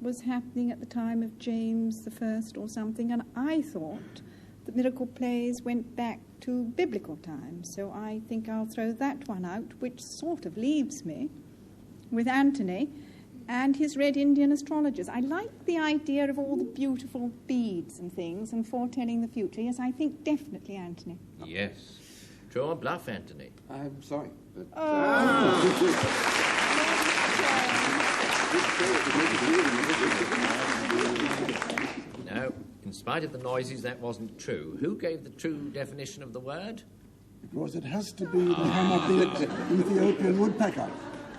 was happening at the time of James I or something, and I thought that miracle plays went back to biblical times, so I think I'll throw that one out, which sort of leaves me with Antony and his Red Indian astrologers. I like the idea of all the beautiful beads and things and foretelling the future. Yes, I think definitely Antony. Yes. True or bluff, Antony? I'm sorry, but... No, in spite of the noises, that wasn't true. Who gave the true definition of the word? Because it has to be the hammer-beaked Ethiopian woodpecker.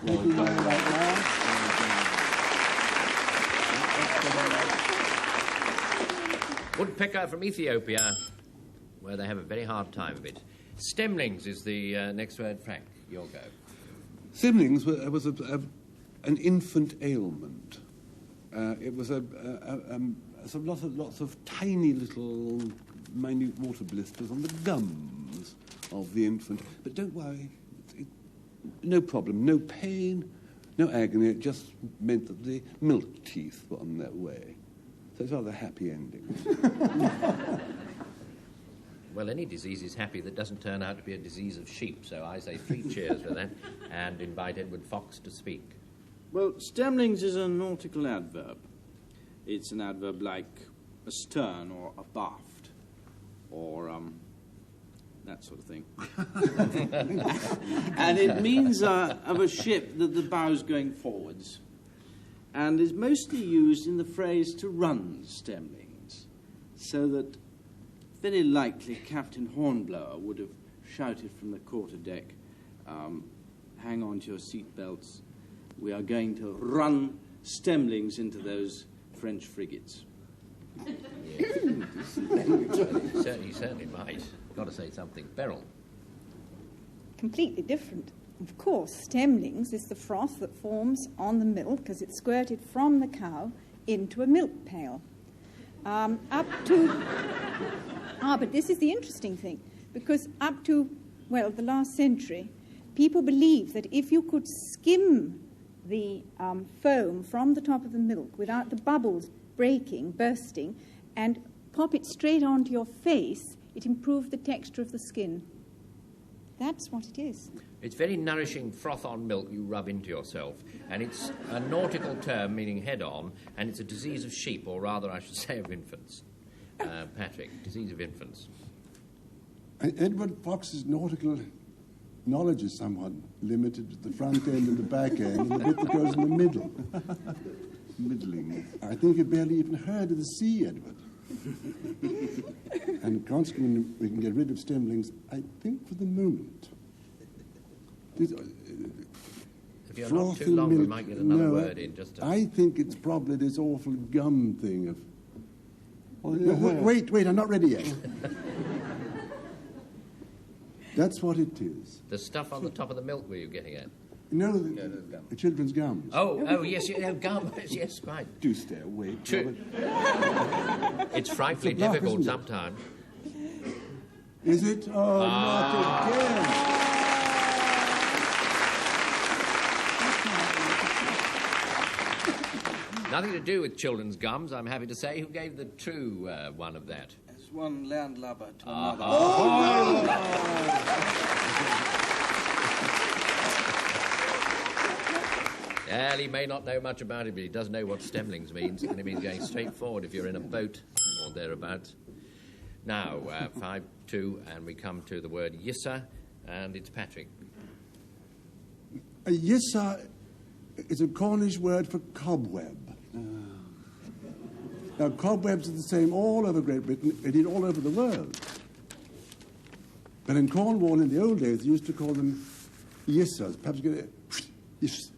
Making way right now. Woodpecker from Ethiopia, where they have a very hard time of it. Stemlings is the next word. Frank, your go. Stemlings was an infant ailment. It was lots of tiny little minute water blisters on the gums of the infant. But don't worry, no problem, no pain, no agony. It just meant that the milk teeth were on their way. So it's rather a happy ending. Well, any disease is happy that doesn't turn out to be a disease of sheep, so I say 3 cheers for that and invite Edward Fox to speak. Well, stemlings is a nautical adverb. It's an adverb like astern or abaft or that sort of thing. And it means of a ship that the bow's going forwards, and is mostly used in the phrase to run stemlings, so that very likely Captain Hornblower would have shouted from the quarterdeck, hang on to your seatbelts, we are going to run stemlings into those French frigates. Yes. He certainly might. Got to say something. Beryl. Completely different. Of course, stemlings is the froth that forms on the milk as it's squirted from the cow into a milk pail. But this is the interesting thing, because up to, well, the last century, people believed that if you could skim the foam from the top of the milk without the bubbles breaking, bursting, and pop it straight onto your face, it improved the texture of the skin. That's what it is. It's very nourishing froth on milk you rub into yourself, and it's a nautical term meaning head-on, and it's a disease of sheep, or rather, I should say, of infants. Patrick, disease of infants. Edward Fox's nautical knowledge is somewhat limited to the front end and the back end, and the bit that goes in the middle. Middling. I think you barely even heard of the sea, Edward. And consequently, we can get rid of stemlings, I think, for the moment. If you're not too long, we might get another word in. I think it's probably this awful gum thing of... Oh, no, wait, I'm not ready yet. That's what it is. The stuff on the top of the milk were you getting at? No, the children's gums. Oh, yes, gums, yes, quite. Do stay awake, Robert. It's frightfully difficult sometimes. Is it? Oh, not again. Nothing to do with children's gums, I'm happy to say. Who gave the true one of that? As one landlubber to another. Oh, no. Well, he may not know much about it, but he does know what stemlings means, and it means going straight forward if you're in a boat or thereabouts. Now, 5-2, and we come to the word yissa, and it's Patrick. A yissa is a Cornish word for cobweb. Now, cobwebs are the same all over Great Britain, indeed all over the world. But in Cornwall in the old days, they used to call them yissas, perhaps which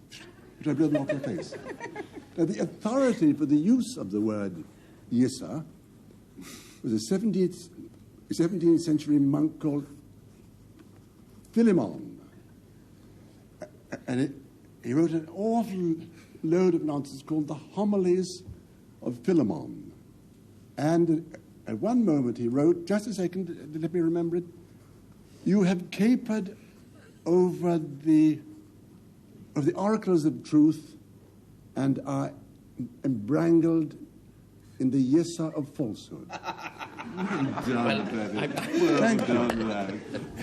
I blow them off your face. Now, the authority for the use of the word yissa was a 17th century monk called Philemon. And he wrote an awful load of nonsense called the Homilies of Philemon. And at one moment he wrote, just a second, let me remember it, you have capered over the oracles of truth and are embrangled in the yessa of falsehood.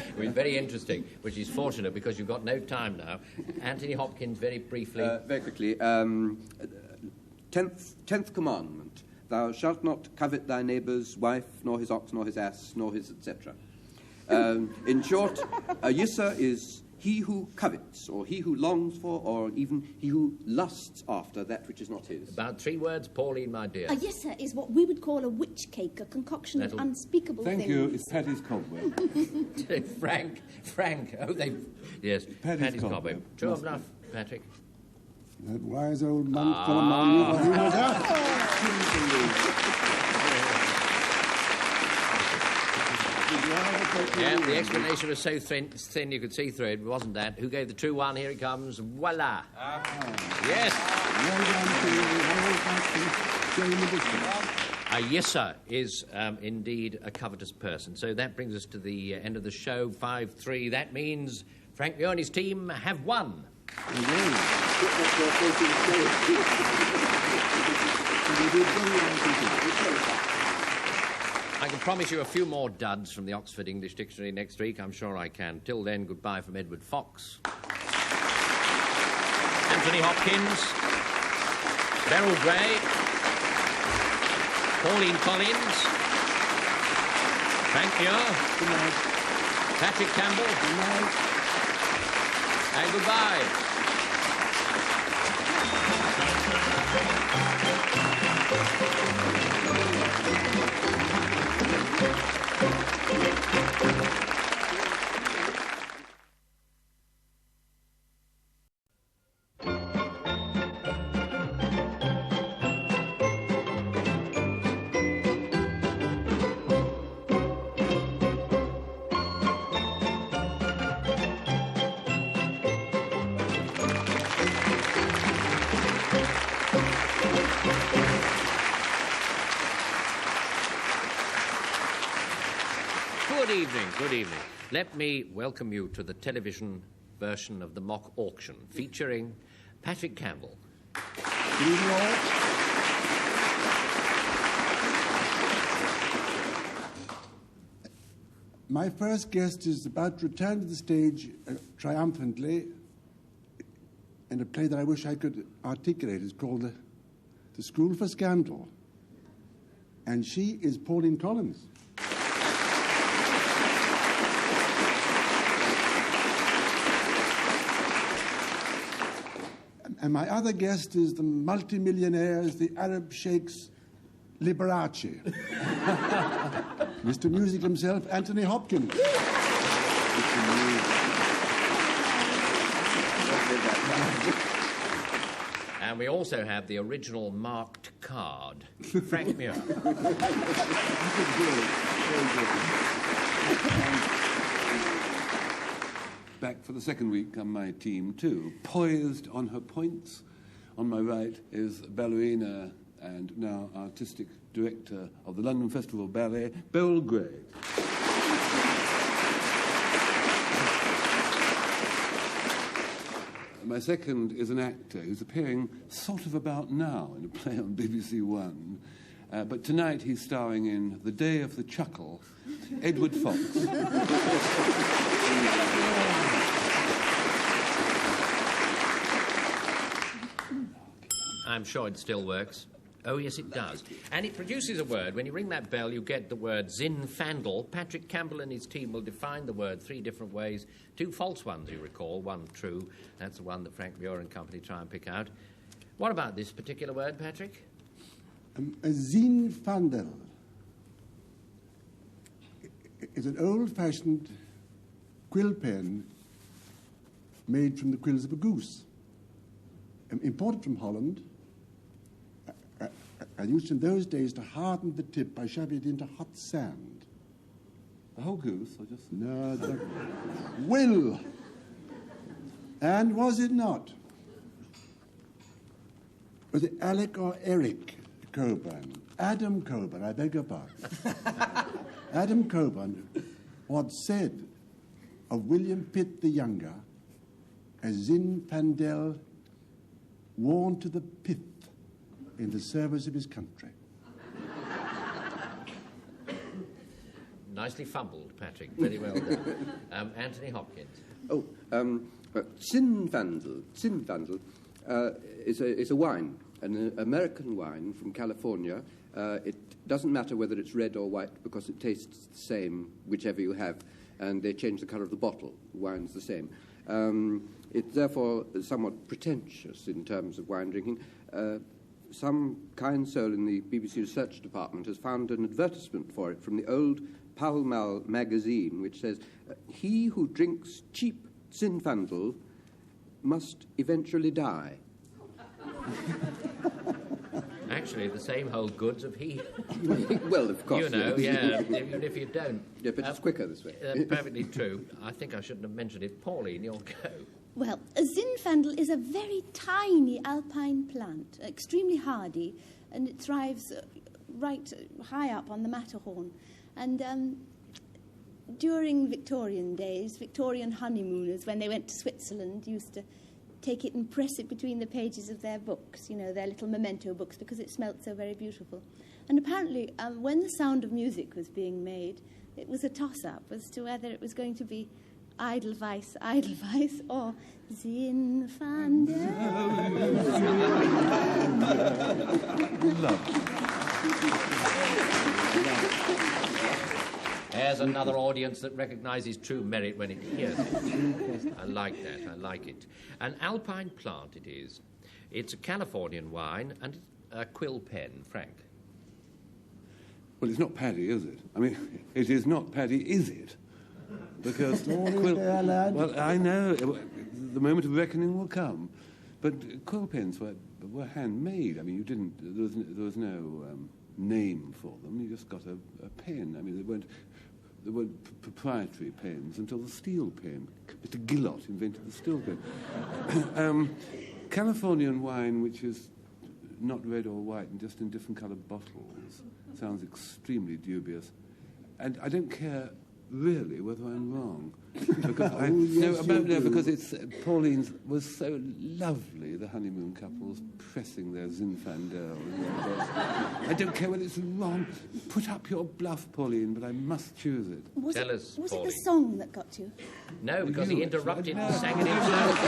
It was very interesting, which is fortunate because you've got no time now. Antony Hopkins, very briefly. Very quickly. 10th commandment. Thou shalt not covet thy neighbour's wife, nor his ox, nor his ass, nor his etc. In short, a yissa is he who covets, or he who longs for, or even he who lusts after that which is not his. About 3 words, Pauline, my dear. A yissa is what we would call a witch cake, a concoction of unspeakable things. Thank you. It's Paddy's cobweb. Frank. Oh, they... Yes, Paddy's cobweb. True enough, Patrick. That wise old monk from among you, what he was at. Yeah, the explanation was so thin you could see through it. It wasn't that. Who gave the true one? Here it comes. Voila. Yes. A yissa is indeed a covetous person. So that brings us to the end of the show, 5-3. That means Frank Muir and his team have won. I can promise you a few more duds from the Oxford English Dictionary next week. I'm sure I can. Till then, goodbye from Edward Fox, Antony Hopkins, Beryl Gray, Pauline Collins, Frank Muir, Patrick Campbell, and goodbye. Good evening. Let me welcome you to the television version of the mock auction featuring Patrick Campbell. Good evening, all. My first guest is about to return to the stage triumphantly in a play that I wish I could articulate. It's called The School for Scandal. And she is Pauline Collins. And my other guest is the multimillionaires, the Arab sheikhs, Liberace. Mr. Music himself, Antony Hopkins. And we also have the original marked card, Frank Muir. Back for the second week on my team, too. Poised on her points. On my right is ballerina and now artistic director of the London Festival Ballet, Beryl Gray. My second is an actor who's appearing sort of about now in a play on BBC One. But tonight he's starring in The Day of the Chuckle, Edward Fox. I'm sure it still works. Oh, yes, it does. And it produces a word. When you ring that bell, you get the word Zinfandel. Patrick Campbell and his team will define the word 3 different ways. 2 false ones, you recall, 1 true. That's the one that Frank Muir and company try and pick out. What about this particular word, Patrick? A Zinfandel is an old-fashioned quill pen made from the quills of a goose. Imported from Holland, and used in those days to harden the tip by shoving it into hot sand. The whole goose, or just... No, the will. And was it not? Was it Alec or Eric Coburn? Adam Coburn, I beg your pardon. Adam Coburn once said of William Pitt the Younger, a Zinfandel worn to the pith in the service of his country. Nicely fumbled, Patrick. Very well done. Anthony Hopkins. Zinfandel is a wine, an American wine from California. It doesn't matter whether it's red or white because it tastes the same, whichever you have, and they change the colour of the bottle. The wine's the same. It's therefore somewhat pretentious in terms of wine drinking. Some kind soul in the BBC Research Department has found an advertisement for it from the old Pall Mall magazine, which says, "He who drinks cheap Zinfandel must eventually die." Actually, the same hold goods of he. Well, of course. You know, yeah, even if you don't. Yeah, but it's quicker this way. Perfectly true. I think I shouldn't have mentioned it. Pauline, your go. Well, a Zinfandel is a very tiny alpine plant, extremely hardy, and it thrives right high up on the Matterhorn. And during Victorian days, Victorian honeymooners, when they went to Switzerland, used to take it and press it between the pages of their books, you know, their little memento books, because it smelt so very beautiful. And apparently, when The Sound of Music was being made, it was a toss-up as to whether it was going to be Edelweiss, or Zinfandel. There's another audience that recognises true merit when it hears it. I like that, I like it. An alpine plant it is. It's a Californian wine and a quill pen, Frank. Well, it's not paddy, is it? I mean, it is not paddy, is it? Because well, I know the moment of reckoning will come, but quill pens were handmade. I mean, you didn't. There was no name for them. You just got a pen. I mean, there weren't proprietary pens until the steel pen. Mr. Gillott invented the steel pen. Californian wine, which is not red or white and just in different coloured bottles, sounds extremely dubious, and I don't care. Really, whether I'm wrong. Because because it's Pauline's was so lovely, the honeymoon couples pressing their Zinfandel. I don't care whether it's wrong. Put up your bluff, Pauline, but I must choose it. Was Tell us, Was Pauline. it the song that got you? No, because he interrupted and sang it himself.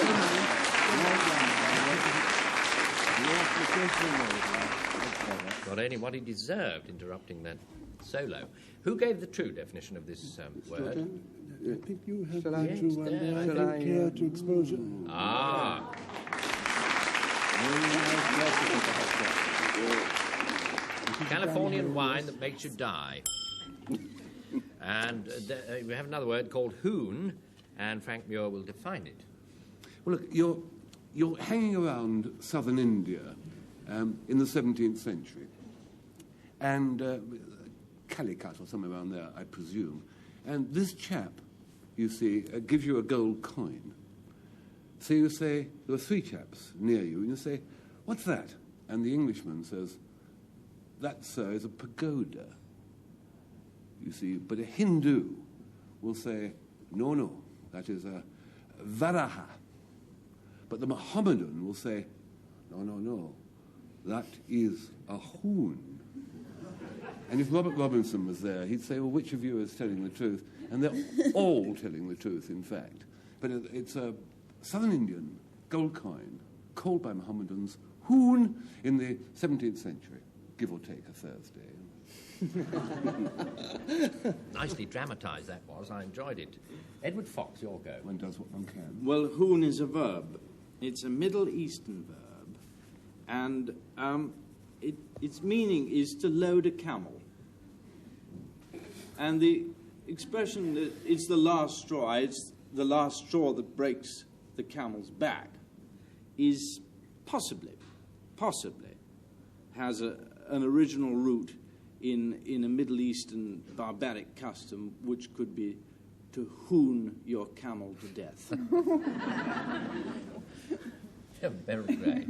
Got only what he deserved, interrupting that solo. Who gave the true definition of this word? I think you have Shall I? the true one. I don't care to expose it. Ah. Californian wine that makes you die. And we have another word called hoon, and Frank Muir will define it. Well, look, you're hanging around southern India in the 17th century, and Calicut or somewhere around there, I presume. And this chap, you see, gives you a gold coin. So you say, there are three chaps near you, and you say, "What's that?" And the Englishman says, "That, sir, is a pagoda." You see, but a Hindu will say, "No, that is a varaha." But the Mohammedan will say, No, that is a hoon. And if Robert Robinson was there, he'd say, "Well, which of you is telling the truth?" And they're all telling the truth, in fact. But it's a Southern Indian gold coin called by Mohammedans hoon in the 17th century, give or take a Thursday. Nicely dramatised that was. I enjoyed it. Edward Fox, your go. One does what one can. Well, hoon is a verb. It's a Middle Eastern verb, and its meaning is to load a camel. And the expression that it's the last straw, it's the last straw that breaks the camel's back, is possibly has an original root in a Middle Eastern barbaric custom, which could be to hoon your camel to death. Very great.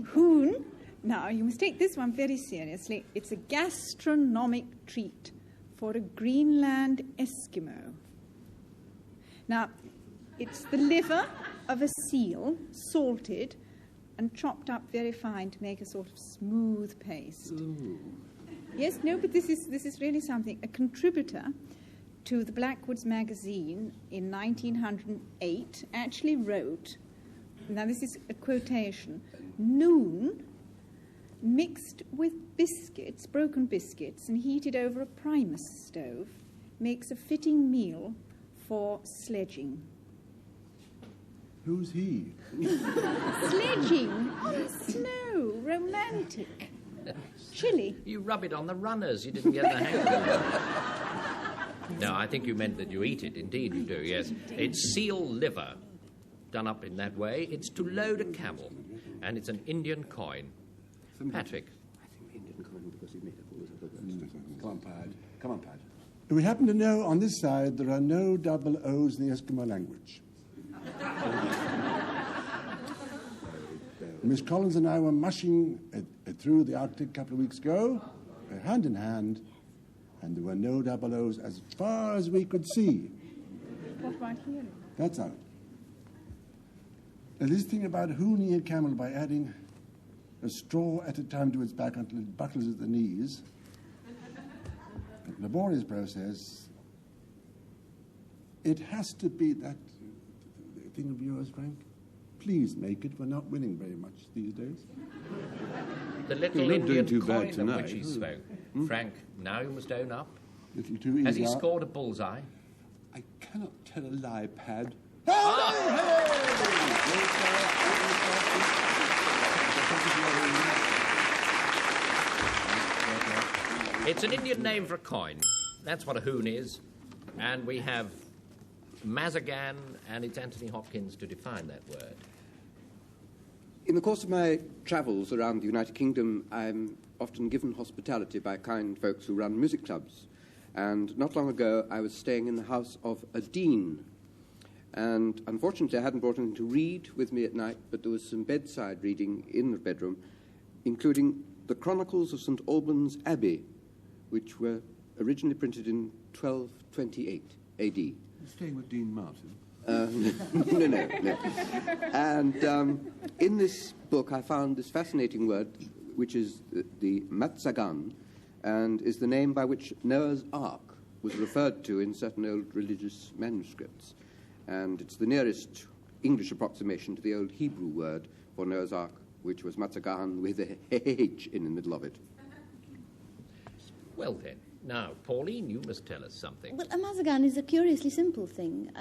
Hoon. Now, you must take this one very seriously. It's a gastronomic treat for a Greenland Eskimo. Now, it's the liver of a seal, salted, and chopped up very fine to make a sort of smooth paste. Ooh. Yes, no, but this is really something. A contributor to the Blackwoods magazine in 1908 actually wrote, now this is a quotation, "Noon mixed with biscuits, broken biscuits, and heated over a primus stove makes a fitting meal for sledging." Who's he? Sledging on snow, romantic, chilly. You rub it on the runners. You didn't get the hang of it. No, I think you meant that you eat it. Indeed you do, yes. It's seal liver, done up in that way. It's to load a camel, and it's an Indian coin. Patrick. I think Indian coin because he made up all this other Come on, Pad. Come on, Pad. We happen to know on this side there are no double O's in the Eskimo language. Miss Collins and I were mushing through the Arctic a couple of weeks ago, hand in hand, and there were no double O's as far as we could see. What about here? That's out. Now, this thing about hooning a camel by adding a straw at a time to its back until it buckles at the knees, a laborious process. It has to be that thing of yours, Frank. Please make it. We're not winning very much these days. The little You're not doing Indian too bad coin of tonight. which he spoke. Frank, now you must own up. Little too easy. Has he scored a bullseye? I cannot tell a lie, Pad. It's an Indian name for a coin. That's what a hoon is. And we have Mazagan, and it's Anthony Hopkins to define that word. In the course of my travels around the United Kingdom, I'm often given hospitality by kind folks who run music clubs. And not long ago, I was staying in the house of a dean. And unfortunately, I hadn't brought anything to read with me at night, but there was some bedside reading in the bedroom, including the Chronicles of St. Albans Abbey, which were originally printed in 1228 AD. You're staying with Dean Martin? No. And in this book, I found this fascinating word, which is the Matzagan, and is the name by which Noah's Ark was referred to in certain old religious manuscripts. And it's the nearest English approximation to the old Hebrew word for Noah's Ark, which was Matzagan with a H in the middle of it. Well then, now, Pauline, you must tell us something. Well, a mazagan is a curiously simple thing.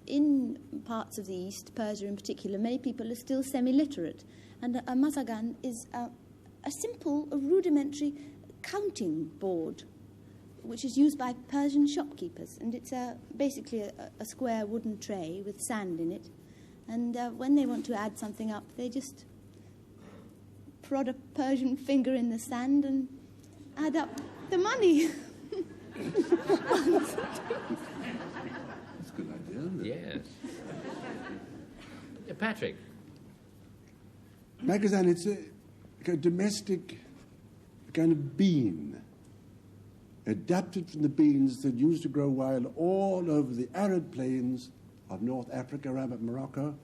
In parts of the East, Persia in particular, many people are still semi-literate. And a mazagan is a simple, rudimentary counting board, which is used by Persian shopkeepers. And it's basically a square wooden tray with sand in it. And when they want to add something up, they just prod a Persian finger in the sand and add up the money. That's a good idea, isn't it? Yes. Patrick. Magazine, it's a domestic kind of bean, adapted from the beans that used to grow wild all over the arid plains of North Africa, around Morocco.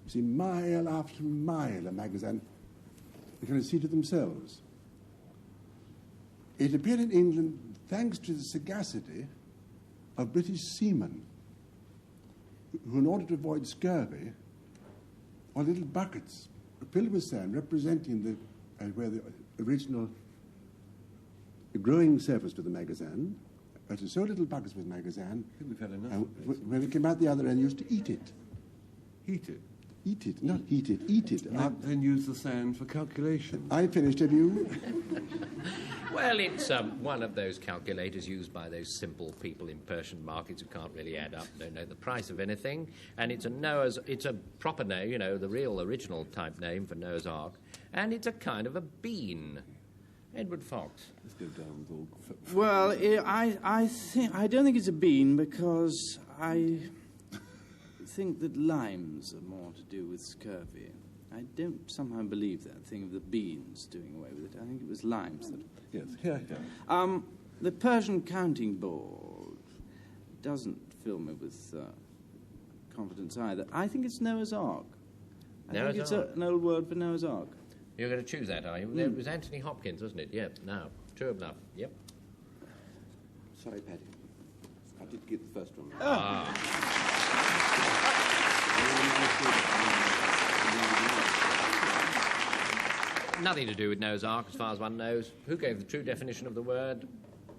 You see, mile after mile, a magazine, they kind of see to themselves. It appeared in England thanks to the sagacity of British seamen who, in order to avoid scurvy, are little buckets filled with sand representing where the original growing surface to the magazine. But so little buckets with magazine. I think we've had enough. And when it came out the other end, you used to eat it. Heat it. Eat it, not heat it, eat it. And then use the sand for calculation. I finished, have you? Well, it's one of those calculators used by those simple people in Persian markets who can't really add up, don't know the price of anything. And it's a proper name, you know, the real original type name for Noah's Ark. And it's a kind of a bean. Edward Fox. Let's go down with all... Well, I don't think it's a bean because I think that limes are more to do with scurvy. I don't somehow believe that thing of the beans doing away with it. I think it was limes that... Yes, here. The Persian counting board doesn't fill me with confidence either. I think it's Noah's Ark. I Noah's think it's Ark. an old word for Noah's Ark. You're going to choose that, are you? It was Anthony Hopkins, wasn't it? Yep. Now, true or bluff? Yep. Sorry, Paddy. I did get the first one. Nothing to do with Noah's Ark, as far as one knows. Who gave the true definition of the word?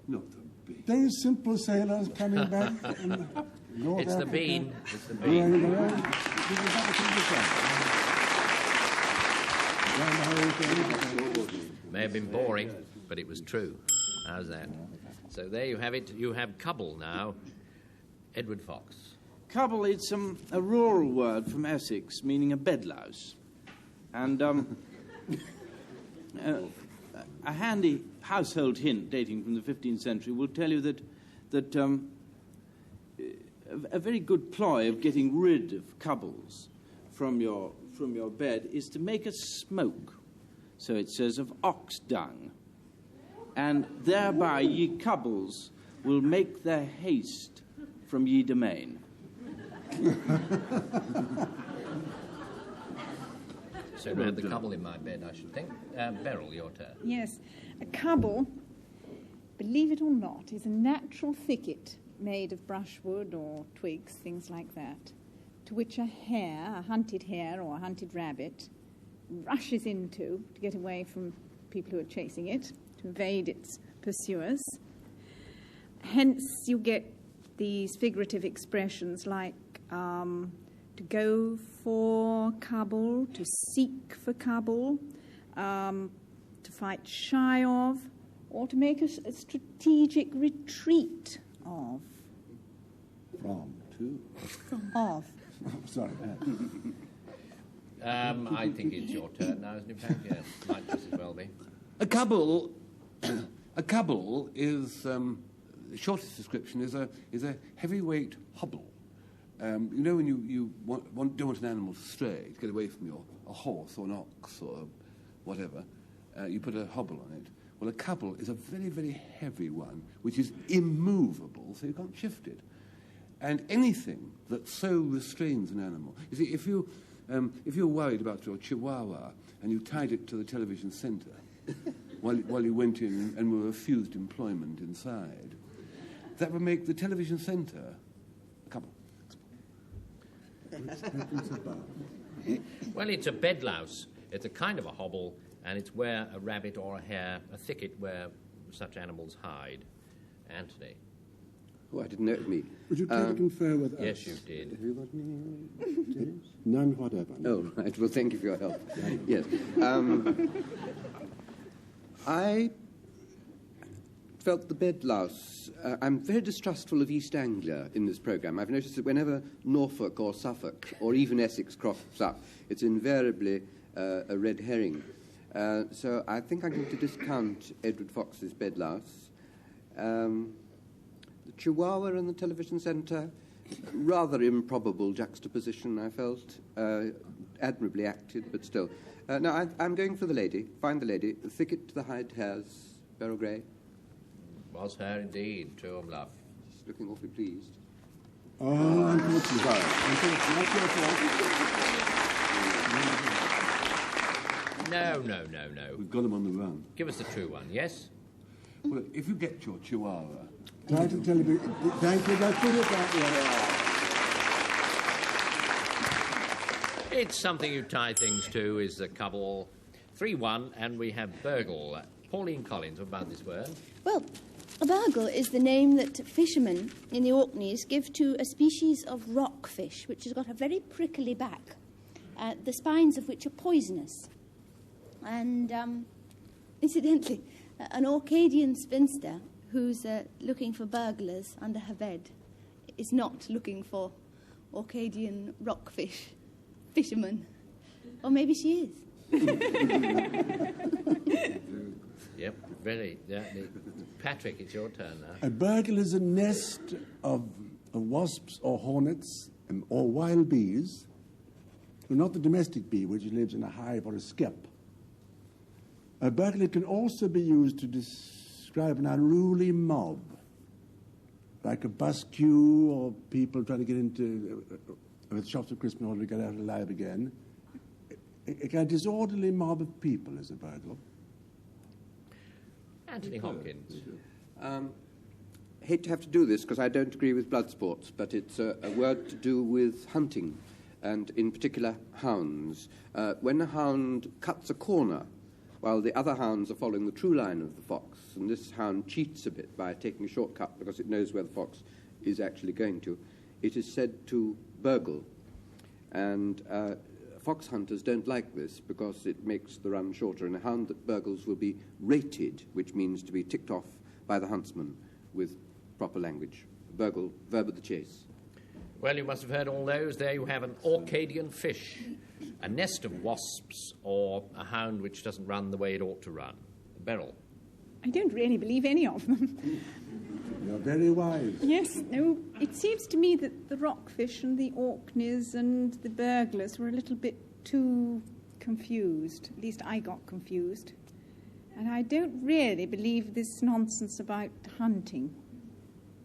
Not the bean. Very simple sailors coming back from North It's the Africa. bean. It's the Rowing bean. around. Around the whole thing. May have been boring, but it was true. How's that? So there you have it. You have Cubble now. Edward Fox. Cubble, it's a rural word from Essex, meaning a bedlouse. And a handy household hint dating from the 15th century will tell you that a very good ploy of getting rid of cubbles from your bed is to make a smoke. So it says of ox dung. And thereby ye cubbles will make their haste from ye domain. So I had the Cubble in my bed, I should think. Beryl, your turn. Yes, a cubble, believe it or not, is a natural thicket made of brushwood or twigs, things like that, to which a hare, a hunted hare or a hunted rabbit, rushes into to get away from people who are chasing it, to evade its pursuers. Hence, you get these figurative expressions like to go for cubble, to seek for cubble, to fight shy of, or to make a strategic retreat of. From. Two. Of. Sorry. I think it's your turn now, isn't it, Pat? Yeah, might just as well be. A cubble is the shortest description is a heavyweight hobble. You know when you don't want an animal to stray, to get away from a horse or an ox or whatever, you put a hobble on it. Well, a cubble is a very, very heavy one, which is immovable, so you can't shift it. And anything that so restrains an animal. You see, if you're worried about your chihuahua and you tied it to the television centre while you went in and were refused employment inside, that would make the television centre a cubble. Well, it's a bedlouse. It's a kind of a hobble, and it's where a rabbit or a hare, a thicket where such animals hide. Anthony. Oh, I didn't know it was me. Would you care to confer with us? Yes, you did. Have you got any? None whatever. Oh, right. Well, thank you for your help. Yes. I felt the bedlouse. I'm very distrustful of East Anglia in this programme. I've noticed that whenever Norfolk or Suffolk or even Essex crops up, it's invariably a red herring. So I think I'm going to discount Edward Fox's bedlouse. The Chihuahua and the television centre, rather improbable juxtaposition, I felt. Admirably acted, but still. Now, I'm going for the lady. Find the lady. The thicket to the hide hares, Beryl Grey. Was her indeed, true or bluff? She's looking awfully pleased. Oh, unfortunately. Sorry. Unfortunately, not your fault. No. We've got them on the run. Give us the true one, yes? Well, if you get your chihuahua, Try to tell me. Thank you. That's put it that way. It's something you tie things to, is the Cubble. 3-1, and we have Burgle. Pauline Collins, what about this word? Well, a burgle is the name that fishermen in the Orkneys give to a species of rockfish, which has got a very prickly back, the spines of which are poisonous. And, incidentally, an Orcadian spinster who's looking for burglars under her bed is not looking for Orcadian rockfish fishermen. Or maybe she is. Yep, very. Yeah, Patrick, it's your turn now. A burgle is a nest of wasps or hornets or wild bees, but not the domestic bee, which lives in a hive or a skep. A burgle can also be used to describe an unruly mob, like a bus queue or people trying to get into the shops at Christmas in order to get out alive again. a kind of disorderly mob of people is a burgle. Antony Hopkins. Hate to have to do this because I don't agree with blood sports, but it's a word to do with hunting, and in particular hounds. When a hound cuts a corner while the other hounds are following the true line of the fox, and this hound cheats a bit by taking a shortcut because it knows where the fox is actually going to, it is said to burgle. And fox hunters don't like this because it makes the run shorter, and a hound that burgles will be rated, which means to be ticked off by the huntsman with proper language. Burgle, verb of the chase. Well, you must have heard all those. There you have an Orcadian fish, a nest of wasps, or a hound which doesn't run the way it ought to run. Beryl. I don't really believe any of them. You're very wise. Yes, no, it seems to me that the rockfish and the Orkneys and the burglars were a little bit too confused. At least I got confused. And I don't really believe this nonsense about hunting.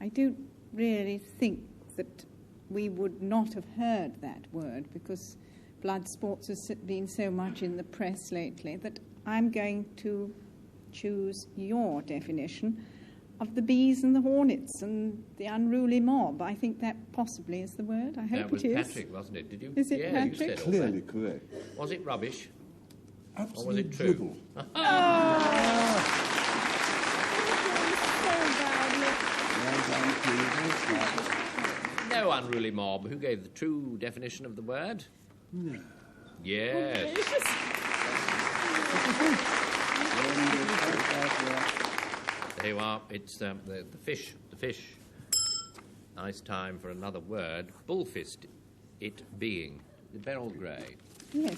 I don't really think that we would not have heard that word because blood sports has been so much in the press lately that I'm going to choose your definition of the bees and the hornets and the unruly mob. I think that possibly is the word. I hope it is. That was Patrick, wasn't it? Did you? Is it yeah, Patrick? You said Clearly correct. Was it rubbish? Absolute or was it true? dribble. No unruly mob. Who gave the true definition of the word? No. Yes. There you are. It's the fish. The fish. Nice time for another word. Bullfist. It being. The Beryl Grey. Yes.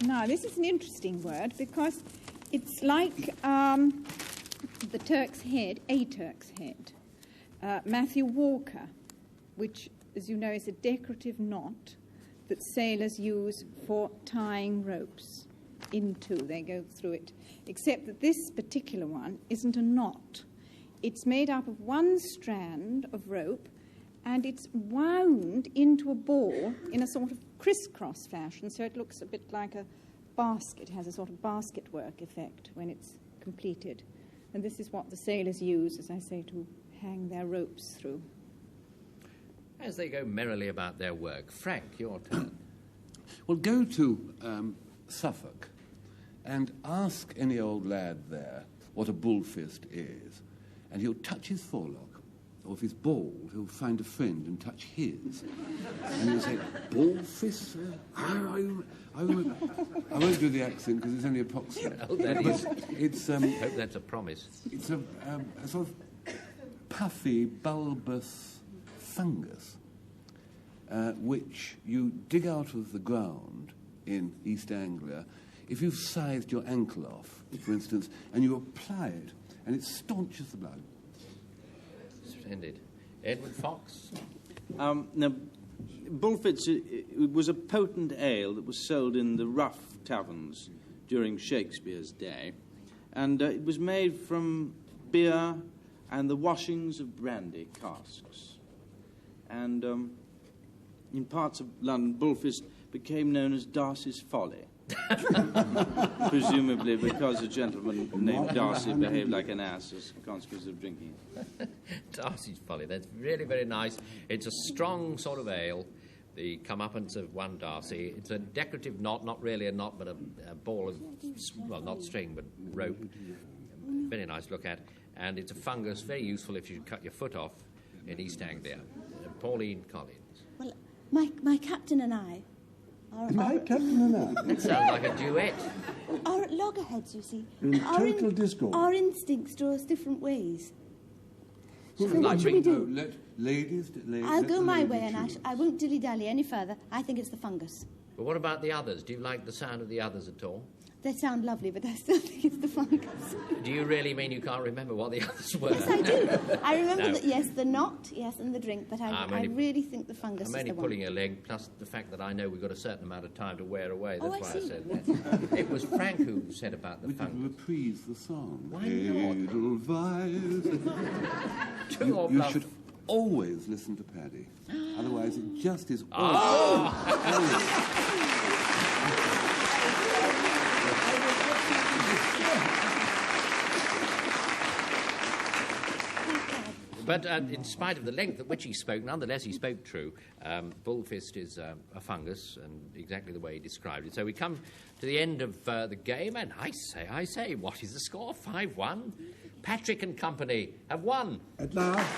Now, this is an interesting word because it's like the Turk's Head, a Turk's Head. Matthew Walker, which, as you know, is a decorative knot that sailors use for tying ropes into. They go through it. Except that this particular one isn't a knot. It's made up of one strand of rope and it's wound into a ball in a sort of crisscross fashion, so it looks a bit like a basket. It has a sort of basket work effect when it's completed. And this is what the sailors use, as I say, to hang their ropes through. As they go merrily about their work. Frank, your turn. Well, go to Suffolk and ask any old lad there what a bullfist is, and he'll touch his forelock. Or if he's bald, he'll find a friend and touch his. And he'll say, bullfist? I won't do the accent because it's only approximate. Oh, that is. It's, hope that's a promise. It's a sort of puffy, bulbous fungus which you dig out of the ground in East Anglia. If you've scythed your ankle off, for instance, and you apply it, and it staunches the blood. Splendid. Edward Fox? Now, Bullfits was a potent ale that was sold in the rough taverns during Shakespeare's day, and it was made from beer and the washings of brandy casks. And in parts of London, Bullfist became known as Darcy's Folly, presumably because a gentleman named Darcy behaved like an ass as a consequence of drinking it. Darcy's Folly. That's really very nice. It's a strong sort of ale, the comeuppance of one Darcy. It's a decorative knot, not really a knot, but a ball of, well, not string, but rope. Very nice to look at. And it's a fungus, very useful if you cut your foot off in East Anglia. Pauline Collins. Well, my captain and I My captain and I. It sounds like a duet. are at loggerheads, you see. In total discord. Our instincts draw us different ways. So Like what should we No, do? let ladies... I'll let go the my ladies way, and choose. I won't dilly-dally any further. I think it's the fungus. But what about the others? Do you like the sound of the others at all? They sound lovely, but I still think it's the fungus. Do you really mean you can't remember what the others were? Yes, I do. I remember No. that, yes, the knot, yes, and the drink, but I really think the fungus I'm is only the one. pulling a leg, plus the fact that I know we've got a certain amount of time to wear away. Oh, That's I why I see. said that. It was Frank who said about the We could fungus. reprise the song. Why not? Edelweiss. True or You bluff? should always listen to Paddy. Otherwise, it just is Ah! awful. But in spite of the length at which he spoke, nonetheless he spoke true. Bullfist is a fungus, and exactly the way he described it. So we come to the end of the game, and I say, what is the score? 5-1? Patrick and company have won. At last.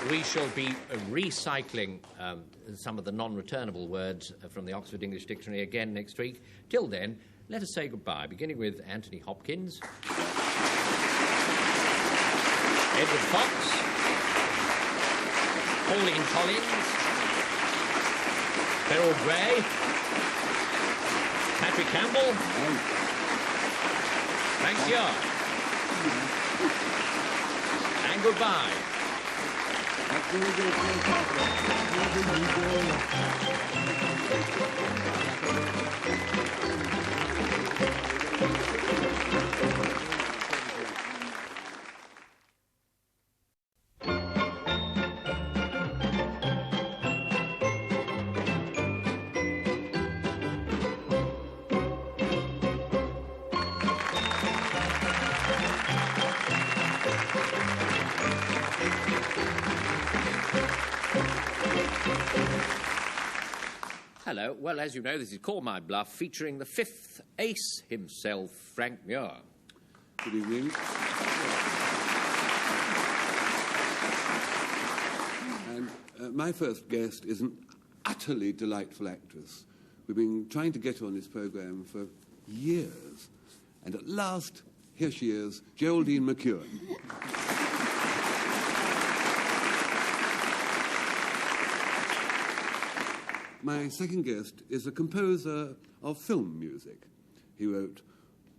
We shall be recycling some of the non-returnable words from the Oxford English Dictionary again next week. Till then, let us say goodbye, beginning with Antony Hopkins, Edward Fox, Pauline Collins, Beryl Gray, Patrick Campbell, Frank Tiarks, and goodbye. Hello. Well, as you know, this is Call My Bluff, featuring the fifth ace himself, Frank Muir. Good evening. And my first guest is an utterly delightful actress. We've been trying to get her on this programme for years. And at last, here she is, Geraldine McEwan. My second guest is a composer of film music. He wrote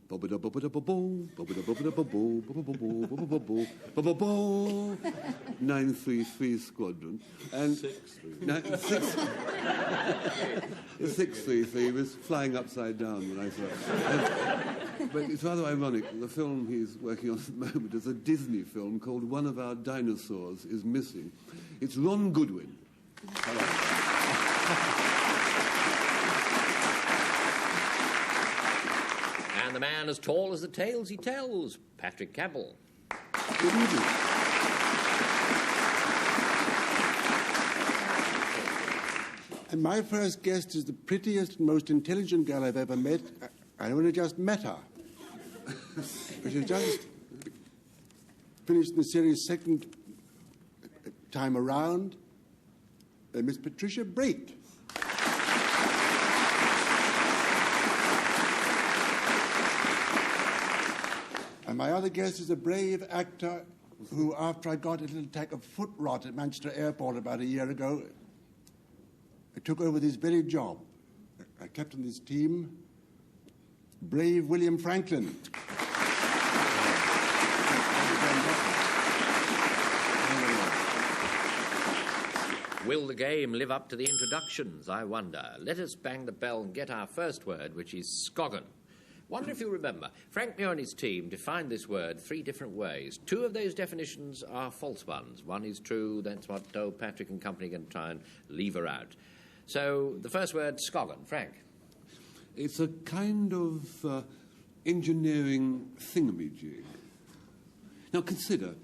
933 Squadron and 633 was flying upside down when I saw it. But it's rather ironic. The film he's working on at the moment is a Disney film called One of Our Dinosaurs is Missing. It's Ron Goodwin. Hello. And the man as tall as the tales he tells, Patrick Campbell. Good evening. And my first guest is the prettiest and most intelligent girl I've ever met. I only just met her. But she's just finished the series second time around. Miss Patricia Brake. And my other guest is a brave actor who, after I got a little attack of foot rot at Manchester Airport about a year ago, I took over this very job. I kept on this team, brave William Franklyn. Will the game live up to the introductions, I wonder? Let us bang the bell and get our first word, which is scoggin. Wonder if you remember, Frank Muir and his team defined this word 3 different ways. 2 of those definitions are false ones. One is true, that's what old Patrick and company are going to try and lever out. So, the first word, scoggin. Frank? It's a kind of engineering thingamajig. Now consider,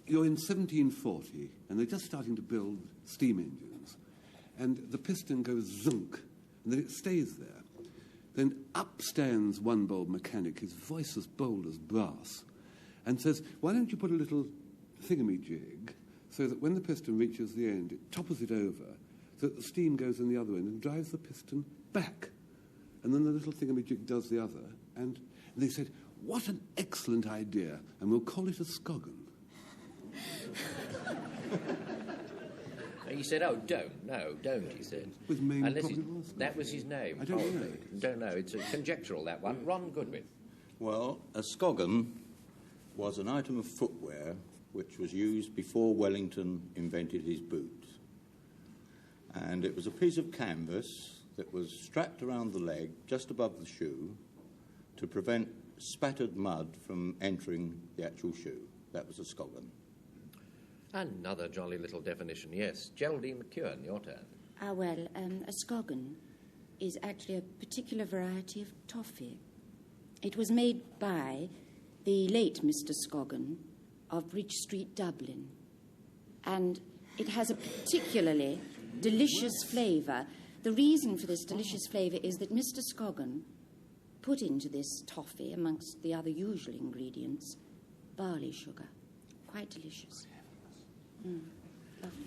you're in 1740, and they're just starting to build steam engines, and the piston goes zunk, and then it stays there. Then up stands one bold mechanic, his voice as bold as brass, and says, why don't you put a little thingamajig so that when the piston reaches the end, it topples it over, so that the steam goes in the other end and drives the piston back. And then the little thingamajig does the other. And they said, what an excellent idea, and we'll call it a scoggin. He said, oh, don't, he said. That was his name. I don't know. Don't know. It's conjectural, that one. Ron Goodwin. Well, a scoggin was an item of footwear which was used before Wellington invented his boot. And it was a piece of canvas that was strapped around the leg just above the shoe to prevent spattered mud from entering the actual shoe. That was a scoggin. Another jolly little definition, yes. Geraldine McEwan, your turn. A scoggin is actually a particular variety of toffee. It was made by the late Mr. Scoggin of Bridge Street, Dublin. And it has a particularly delicious flavour. The reason for this delicious flavour is that Mr. Scoggin put into this toffee, amongst the other usual ingredients, barley sugar. Quite delicious. Lovely.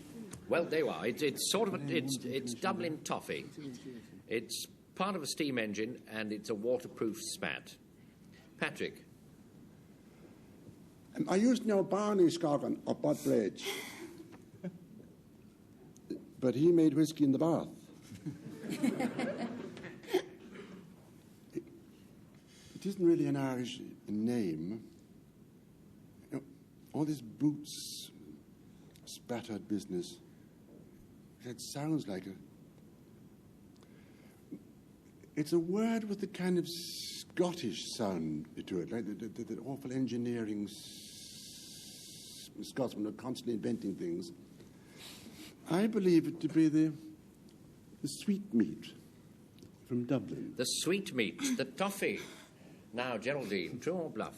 Well, there you are. It's sort of it's Dublin toffee. It's part of a steam engine, and it's a waterproof spat. Patrick. I used to know Barney Scoggin up Bud Bridge, but he made whiskey in the bath. It isn't really an Irish name. You know, all this boots spattered business, it sounds like it's a word with a kind of Scottish sound to it, like the awful engineering Scotsmen are constantly inventing things. I believe it to be the sweetmeat from Dublin. The sweetmeat, the toffee. Now, Geraldine, true or bluff?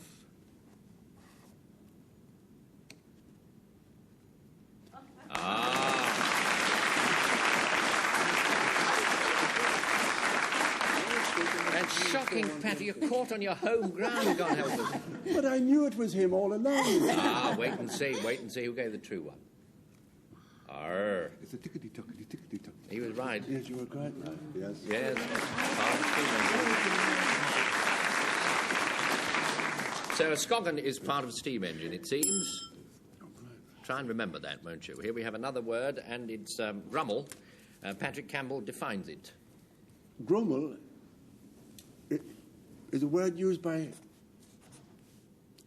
That's shocking, Patty. You're caught on your home ground, God help us. But I knew it was him all along. Wait and see who gave the true one. Arr. It's a tickety-tockety-tickety-tock. He was right. Yes, you were quite right. Yes. Yes. So a Scoggin is part of a steam engine, it seems. Try and remember that, won't you? Here we have another word, and it's grummel. Patrick Campbell defines it. Grummel is a word used by,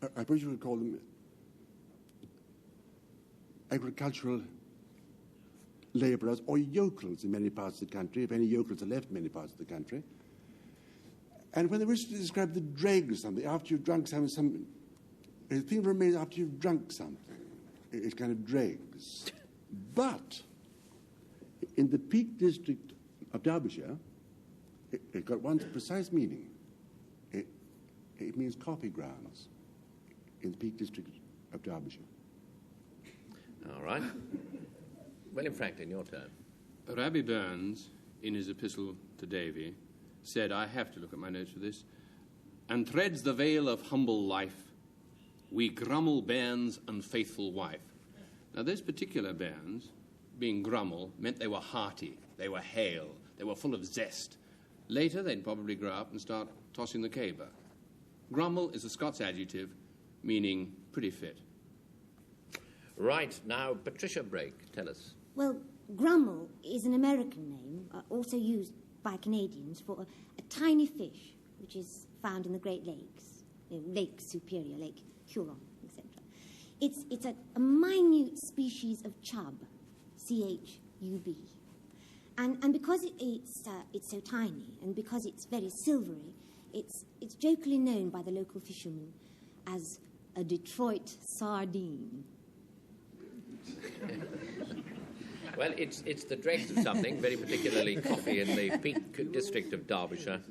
I suppose you would call them agricultural labourers or yokels in many parts of the country, if any yokels are left in many parts of the country. And when they wish to describe the dregs of something, after you've drunk something, the thing remains after you've drunk something. It's kind of dregs. But in the Peak District of Derbyshire, it got one precise meaning. It means coffee grounds in the Peak District of Derbyshire. All right. William Franklyn, your turn. Rabbi Burns, in his epistle to Davy, said, I have to look at my notes for this, and treads the veil of humble life, we grummel bairns and faithful wife. Now, those particular bairns, being grummel, meant they were hearty, they were hale, they were full of zest. Later, they'd probably grow up and start tossing the caber. Grummel is a Scots adjective, meaning pretty fit. Right, now, Patricia Brake, tell us. Well, grummel is an American name, also used by Canadians for a tiny fish, which is found in the Great Lakes, Lake Superior, Lake Huron, etc. It's a minute species of chub, C-H-U-B. And because it's so tiny, and because it's very silvery, it's jokingly known by the local fishermen as a Detroit sardine. Well, it's the dregs of something, very particularly coffee in the Peak District of Derbyshire.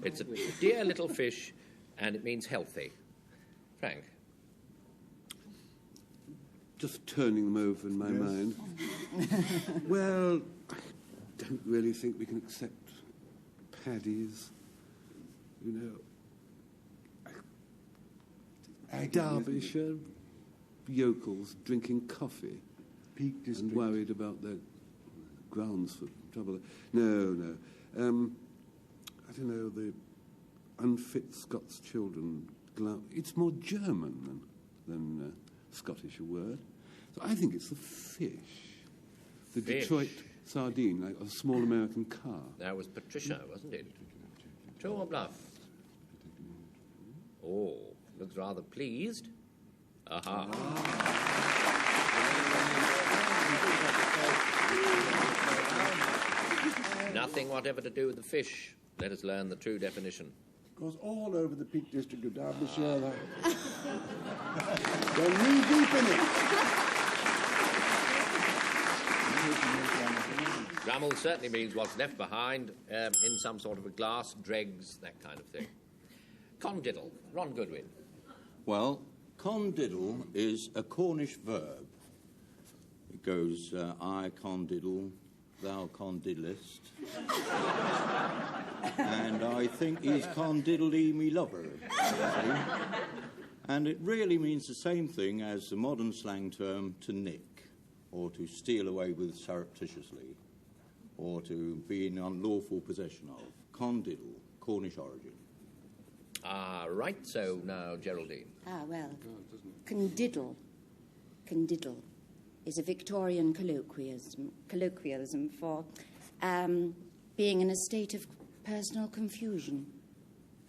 It's a dear little fish, and it means healthy. Frank? Just turning them over in my mind. Well, I don't really think we can accept paddies. You know, Derbyshire yokels drinking coffee. Peak District. And worried about their grounds for trouble. No. I don't know, the unfit Scots children. It's more German than Scottish a word. So I think it's the fish. The Fish. Detroit sardine, like a small American car. That was Patricia, wasn't it? True or bluff? Oh, looks rather pleased. Aha. Nothing whatever to do with the fish. Let us learn the true definition. Goes all over the Peak District of Derbyshire. They're knee deep in it. Grummel certainly means what's left behind in some sort of a glass, dregs, that kind of thing. Condiddle, Ron Goodwin. Well, condiddle is a Cornish verb. It goes, I condiddle, thou condiddlest. And I think he's condiddly me lover. And it really means the same thing as the modern slang term to nick, or to steal away with surreptitiously, or to be in unlawful possession of. Condiddle, Cornish origin. Right, so now Geraldine. Well, condiddle is a Victorian colloquialism for being in a state of personal confusion,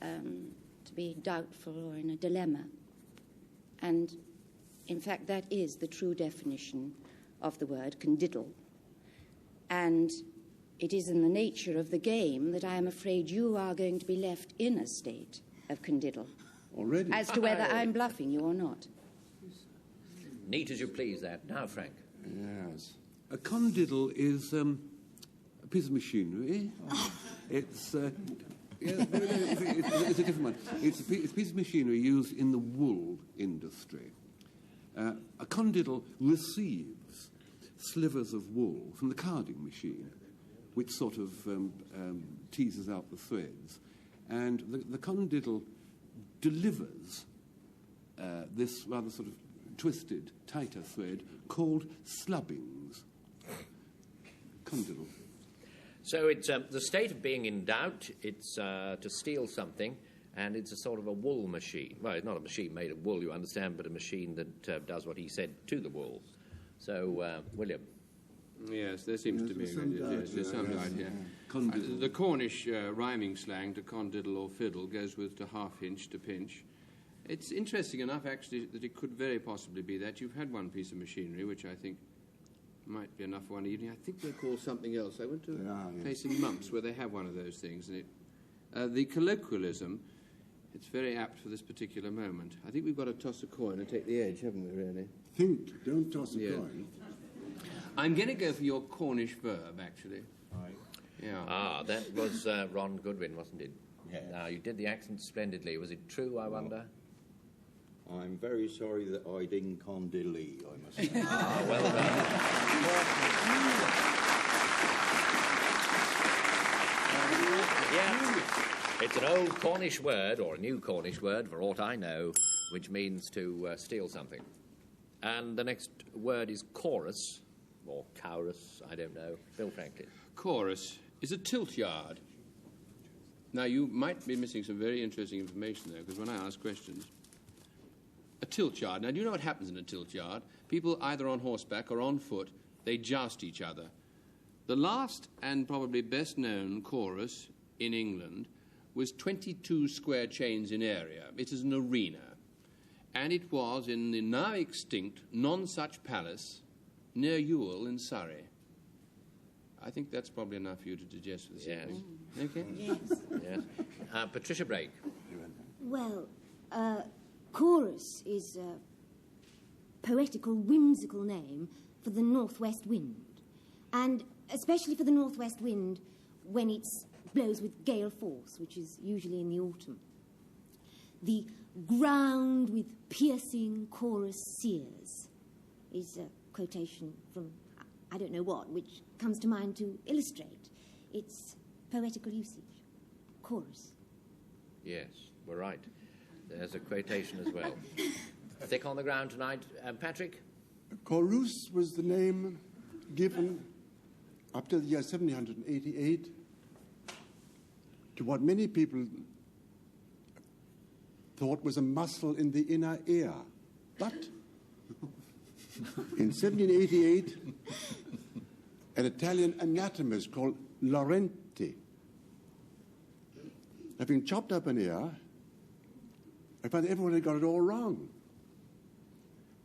to be doubtful or in a dilemma. And, in fact, that is the true definition of the word condiddle. And it is in the nature of the game that I am afraid you are going to be left in a state of condiddle. Already? As to whether I'm bluffing you or not. Neat as you please, that. Now, Frank. Yes. A condiddle is a piece of machinery. It's it's a different one. It's a piece of machinery used in the wool industry. A condiddle receives slivers of wool from the carding machine, which sort of teases out the threads. And the condiddle delivers this rather sort of twisted, tighter thread called slubbings. Condiddle. So it's the state of being in doubt. It's to steal something, and it's a sort of a wool machine. Well, it's not a machine made of wool, you understand, but a machine that does what he said to the wool. So, William. Yes, there seems to be there's some doubt here. The Cornish rhyming slang to condiddle or fiddle goes with to half-hinch to pinch. It's interesting enough, actually, that it could very possibly be that. You've had one piece of machinery, which I think might be enough for one evening. I think they're called something else. I went to a place in Mumps where they have one of those things. And the colloquialism, it's very apt for this particular moment. I think we've got to toss a coin and take the edge, haven't we, really? Don't toss a coin. I'm going to go for your Cornish verb, actually. Right. Yeah. That was Ron Goodwin, wasn't it? Yeah. Now, you did the accent splendidly. Was it true, I wonder? I'm very sorry that I didn't condiddle, I must say. Well done. Yeah, it's an old Cornish word, or a new Cornish word, for aught I know, which means to steal something. And the next word is chorus, or chorus, I don't know. Bill Franklyn. Chorus is a tilt yard. Now, you might be missing some very interesting information there, because when I ask questions... A tilt yard. Now, do you know what happens in a tilt yard? People, either on horseback or on foot, they joust each other. The last and probably best-known chorus in England was 22 square chains in area. It is an arena. And it was in the now extinct Nonsuch Palace near Ewell in Surrey. I think that's probably enough for you to digest this evening. Okay? Yes. Yes. Patricia Brake. Well, chorus is a poetical, whimsical name for the northwest wind. And especially for the northwest wind when it blows with gale force, which is usually in the autumn. The ground with piercing chorus sears is a quotation from I don't know what, which comes to mind to illustrate its poetical usage. Chorus. Yes, we're right. There's a quotation as well. Thick on the ground tonight. Patrick? Chorus was the name given up to the year 1788 to what many people thought was a muscle in the inner ear. But in 1788, an Italian anatomist called Laurenti, having chopped up an ear, I found everyone had got it all wrong,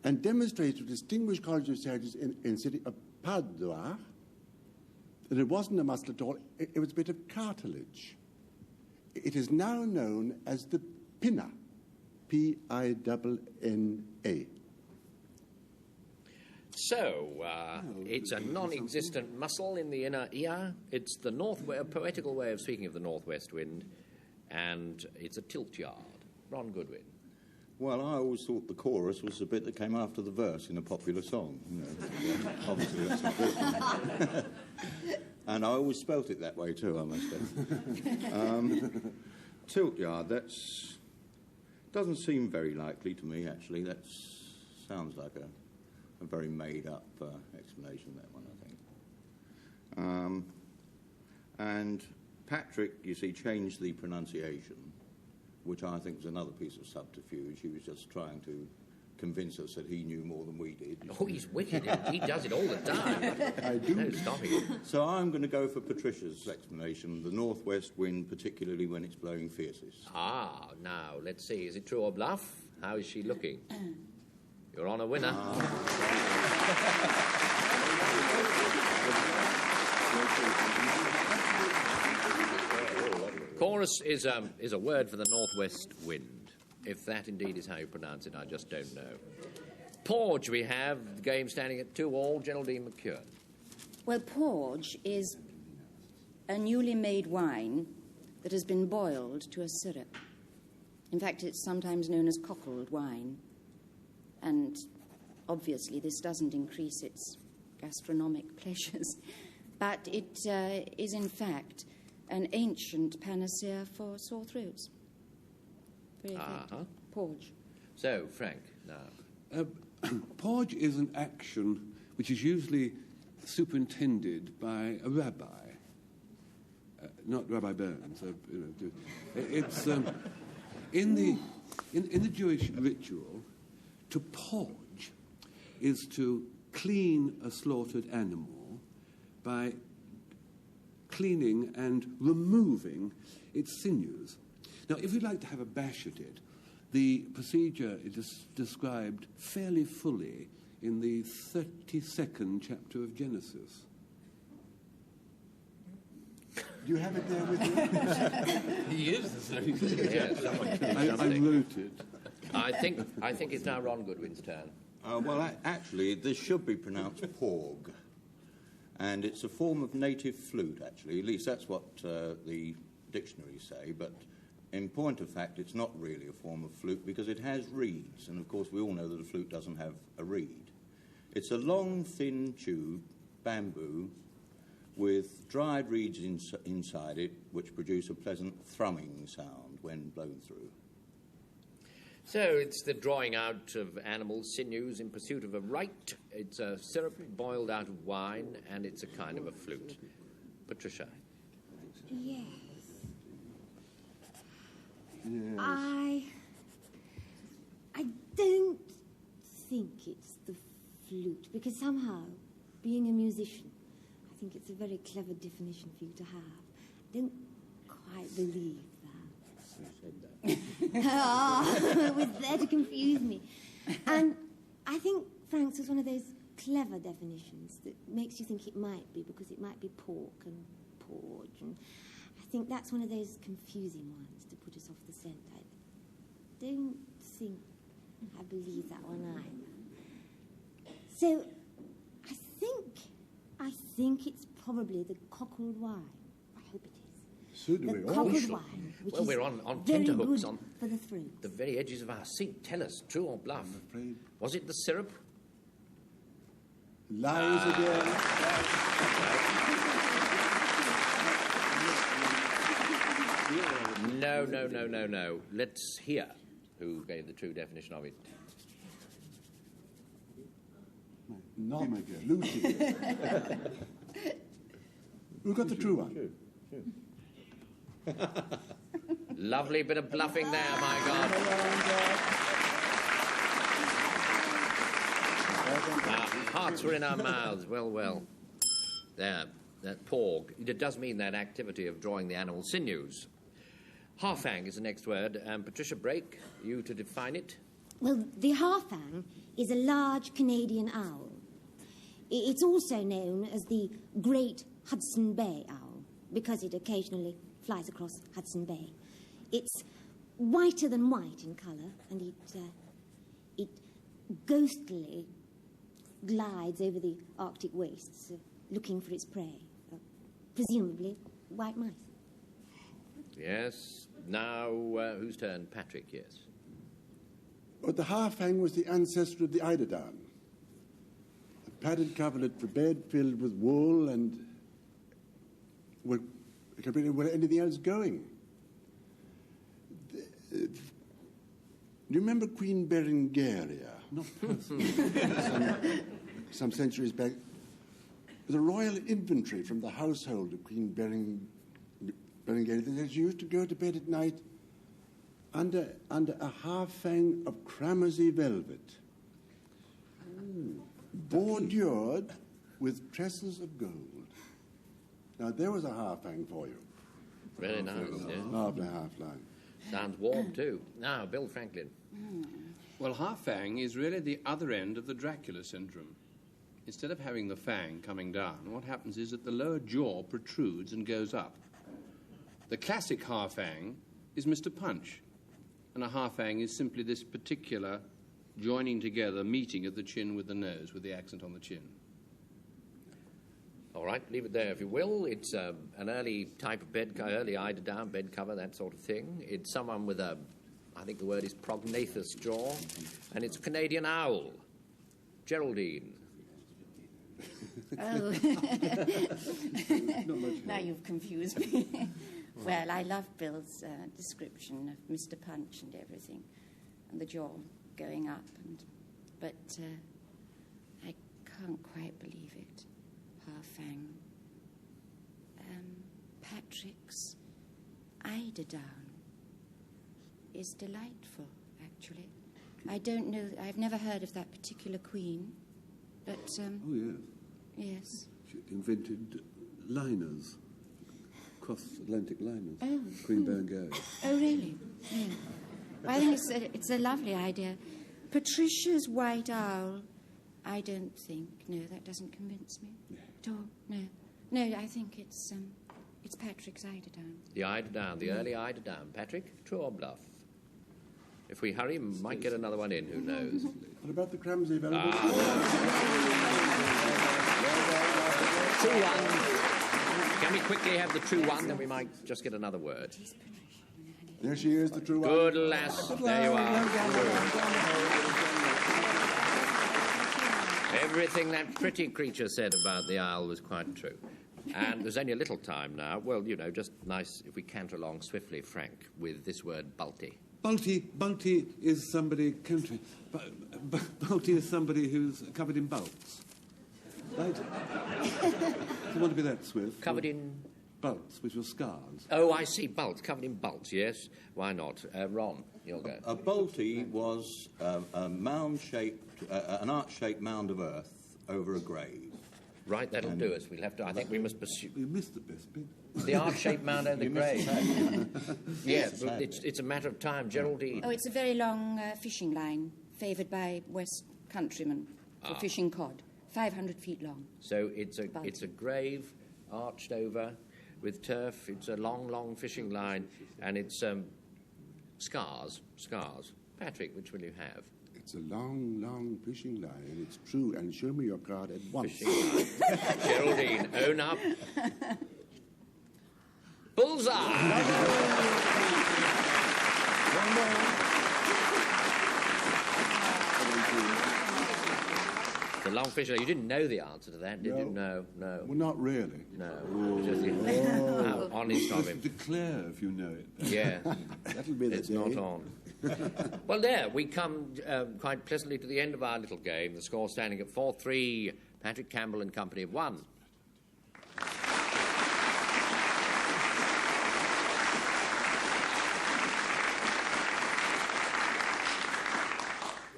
and demonstrated to distinguished college of surgeons in the city of Padua that it wasn't a muscle at all, it was a bit of cartilage. It is now known as the pinna, P-I-N-N-A. So, it's a non-existent muscle in the inner ear. It's the a poetical way of speaking of the northwest wind, and it's a tilt yard. Ron Goodwin. Well, I always thought the chorus was the bit that came after the verse in a popular song. You know, obviously that's important. And I always spelt it that way too, I must say. Tilt yard, doesn't seem very likely to me, actually. That sounds like a very made-up explanation, that one, I think. And Patrick, you see, changed the pronunciation, which I think was another piece of subterfuge. He was just trying to convince us that he knew more than we did. Oh, he's wicked. He does it all the time. I do. No stopping him. So I'm going to go for Patricia's explanation, the northwest wind, particularly when it's blowing fiercest. Ah, now, let's see. Is it true or bluff? How is she looking? You're on a winner. Chorus is a word for the northwest wind. If that indeed is how you pronounce it, I just don't know. Porge we have, the game standing at 2-2, Geraldine McEwan. Well, porge is a newly made wine that has been boiled to a syrup. In fact, it's sometimes known as cockled wine. And obviously this doesn't increase its gastronomic pleasures. But it is, in fact, an ancient panacea for sore throats. Very effective. Porge. So, Frank, now. Porge is an action which is usually superintended by a rabbi, not Rabbi Burns. It's in the Jewish ritual. To porge is to clean a slaughtered animal by cleaning and removing its sinews. Now, if you'd like to have a bash at it, the procedure is described fairly fully in the 32nd chapter of Genesis. Do you have it there with you? He is. I wrote it. I think it's now Ron Goodwin's turn. Well, actually, this should be pronounced porg. And it's a form of native flute, actually. At least that's what the dictionaries say. But in point of fact, it's not really a form of flute because it has reeds. And, of course, we all know that a flute doesn't have a reed. It's a long, thin tube, bamboo, with dried reeds inside it, which produce a pleasant thrumming sound when blown through. So it's the drawing out of animal sinews in pursuit of a rite. It's a syrup boiled out of wine, and it's a kind of a flute. Patricia. Yes. I don't think it's the flute, because somehow, being a musician, I think it's a very clever definition for you to have. I don't quite believe that. It was there to confuse me. And I think Frank's was one of those clever definitions that makes you think it might be, because it might be pork and porge. And I think that's one of those confusing ones to put us off the scent. I don't think I believe that one either. So I think it's probably the cockled wine. I hope it is. So do we all. Cockled wine, which Well, is we're on very tenterhooks good on for the throat. the very edges of our seat. Tell us, true or bluff? I'm afraid. Was it the syrup? Lies again. No. Let's hear who gave the true definition of it. Not Lucy. Who got the true one? Lovely bit of bluffing there, my God. Our hearts were in our mouths. Well. There, that porg. It does mean that activity of drawing the animal sinews. Harfang is the next word. Patricia Brake, you to define it. Well, the harfang is a large Canadian owl. It's also known as the Great Hudson Bay owl, because it occasionally flies across Hudson Bay. It's whiter than white in colour, and it ghostly glides over the Arctic wastes, looking for its prey, presumably white mice. Yes. Now, whose turn? Patrick, yes. But the half-hang was the ancestor of the eiderdown. A padded coverlet for bed filled with wool and where anything else going. Do you remember Queen Berengaria? Not personally. some centuries back. The royal infantry from the household of Queen Berengaria. She used to go to bed at night under a half-fang of cramoisy velvet, bordured with tresses of gold. Now, there was a half-fang for you. Very nice, yes. After half-line. Sounds warm, too. Now, Bill Franklyn. Well, half-fang is really the other end of the Dracula syndrome. Instead of having the fang coming down, what happens is that the lower jaw protrudes and goes up. The classic half-fang is Mr. Punch, and a half-fang is simply this particular joining together, meeting of the chin with the nose, with the accent on the chin. All right, leave it there if you will. It's an early type of bed cover, early eiderdown bed cover, that sort of thing. It's someone with a, I think the word is prognathous jaw, and it's a Canadian owl. Geraldine. Oh. Now you've confused me. Well, I love Bill's description of Mr. Punch and everything, and the jaw going up, but I can't quite believe it. Half-fang. Patrick's eiderdown is delightful, actually. I don't know, I've never heard of that particular queen, but... oh, yes. Yes. She invented liners, cross-Atlantic liners. Oh. Queen Berengaria. Oh, really? Yeah. Well, I think it's a lovely idea. Patricia's white owl, I don't think. No, that doesn't convince me. At all. No. No, I think it's Patrick's eiderdown. The eiderdown, the early eiderdown. Patrick, true or bluff? If we hurry, we might get another one in, who knows? What about the cramoisy velvet? No. 2-1. Can we quickly have the true one, then we might just get another word. There she is, the true one. Good lass. There you are. Everything that pretty creature said about the owl was quite true. And there's only a little time now. Well, you know, just nice if we canter along swiftly, Frank, with this word balti. Balti is somebody country. Balti is somebody who's covered in bults. Right? Do you want to be that swift? Covered in... Bults, which were scars. Oh, I see, bults, covered in bults, yes. Why not? Ron, you'll go. A balti was a mound-shaped, an arch-shaped mound of earth over a grave. Right, that'll do us. We'll have to, I think we must pursue... You missed the best bit. The arch-shaped mound over the grave. Yes, it's a matter of time. Geraldine. Oh, it's a very long fishing line, favoured by West Countrymen for fishing cod. 500 feet long. So it's a grave arched over with turf. It's a long, long fishing line, and it's scars. Patrick, which will you have? It's a long, long fishing line, and it's true. And show me your card at once. Geraldine, own up. Bullseye! The long fisher. You didn't know the answer to that, did you? No. Well, not really. No. Honest of him. Declare if you know it. Yeah. That'll be the It's day. not on. Well, there, we come quite pleasantly to the end of our little game. The score standing at 4-3. Patrick Campbell and company have won.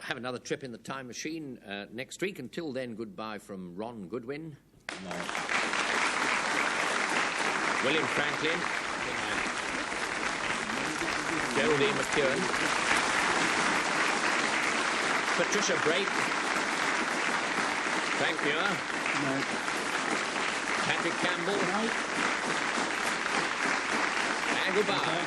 Have another trip in the time machine next week. Until then, goodbye from Ron Goodwin. No. William Franklyn. Geraldine McEwan. Patricia Brake. Frank Muir. Patrick Campbell. And goodbye.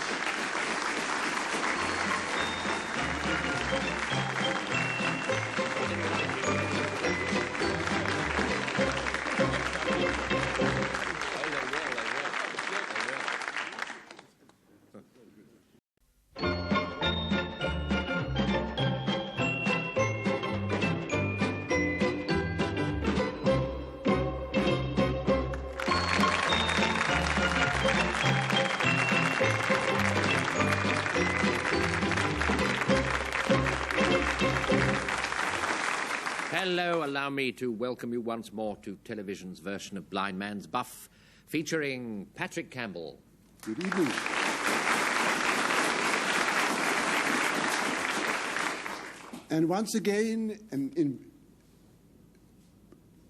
Hello, allow me to welcome you once more to television's version of Blind Man's Buff, featuring Patrick Campbell. Good evening. And once again,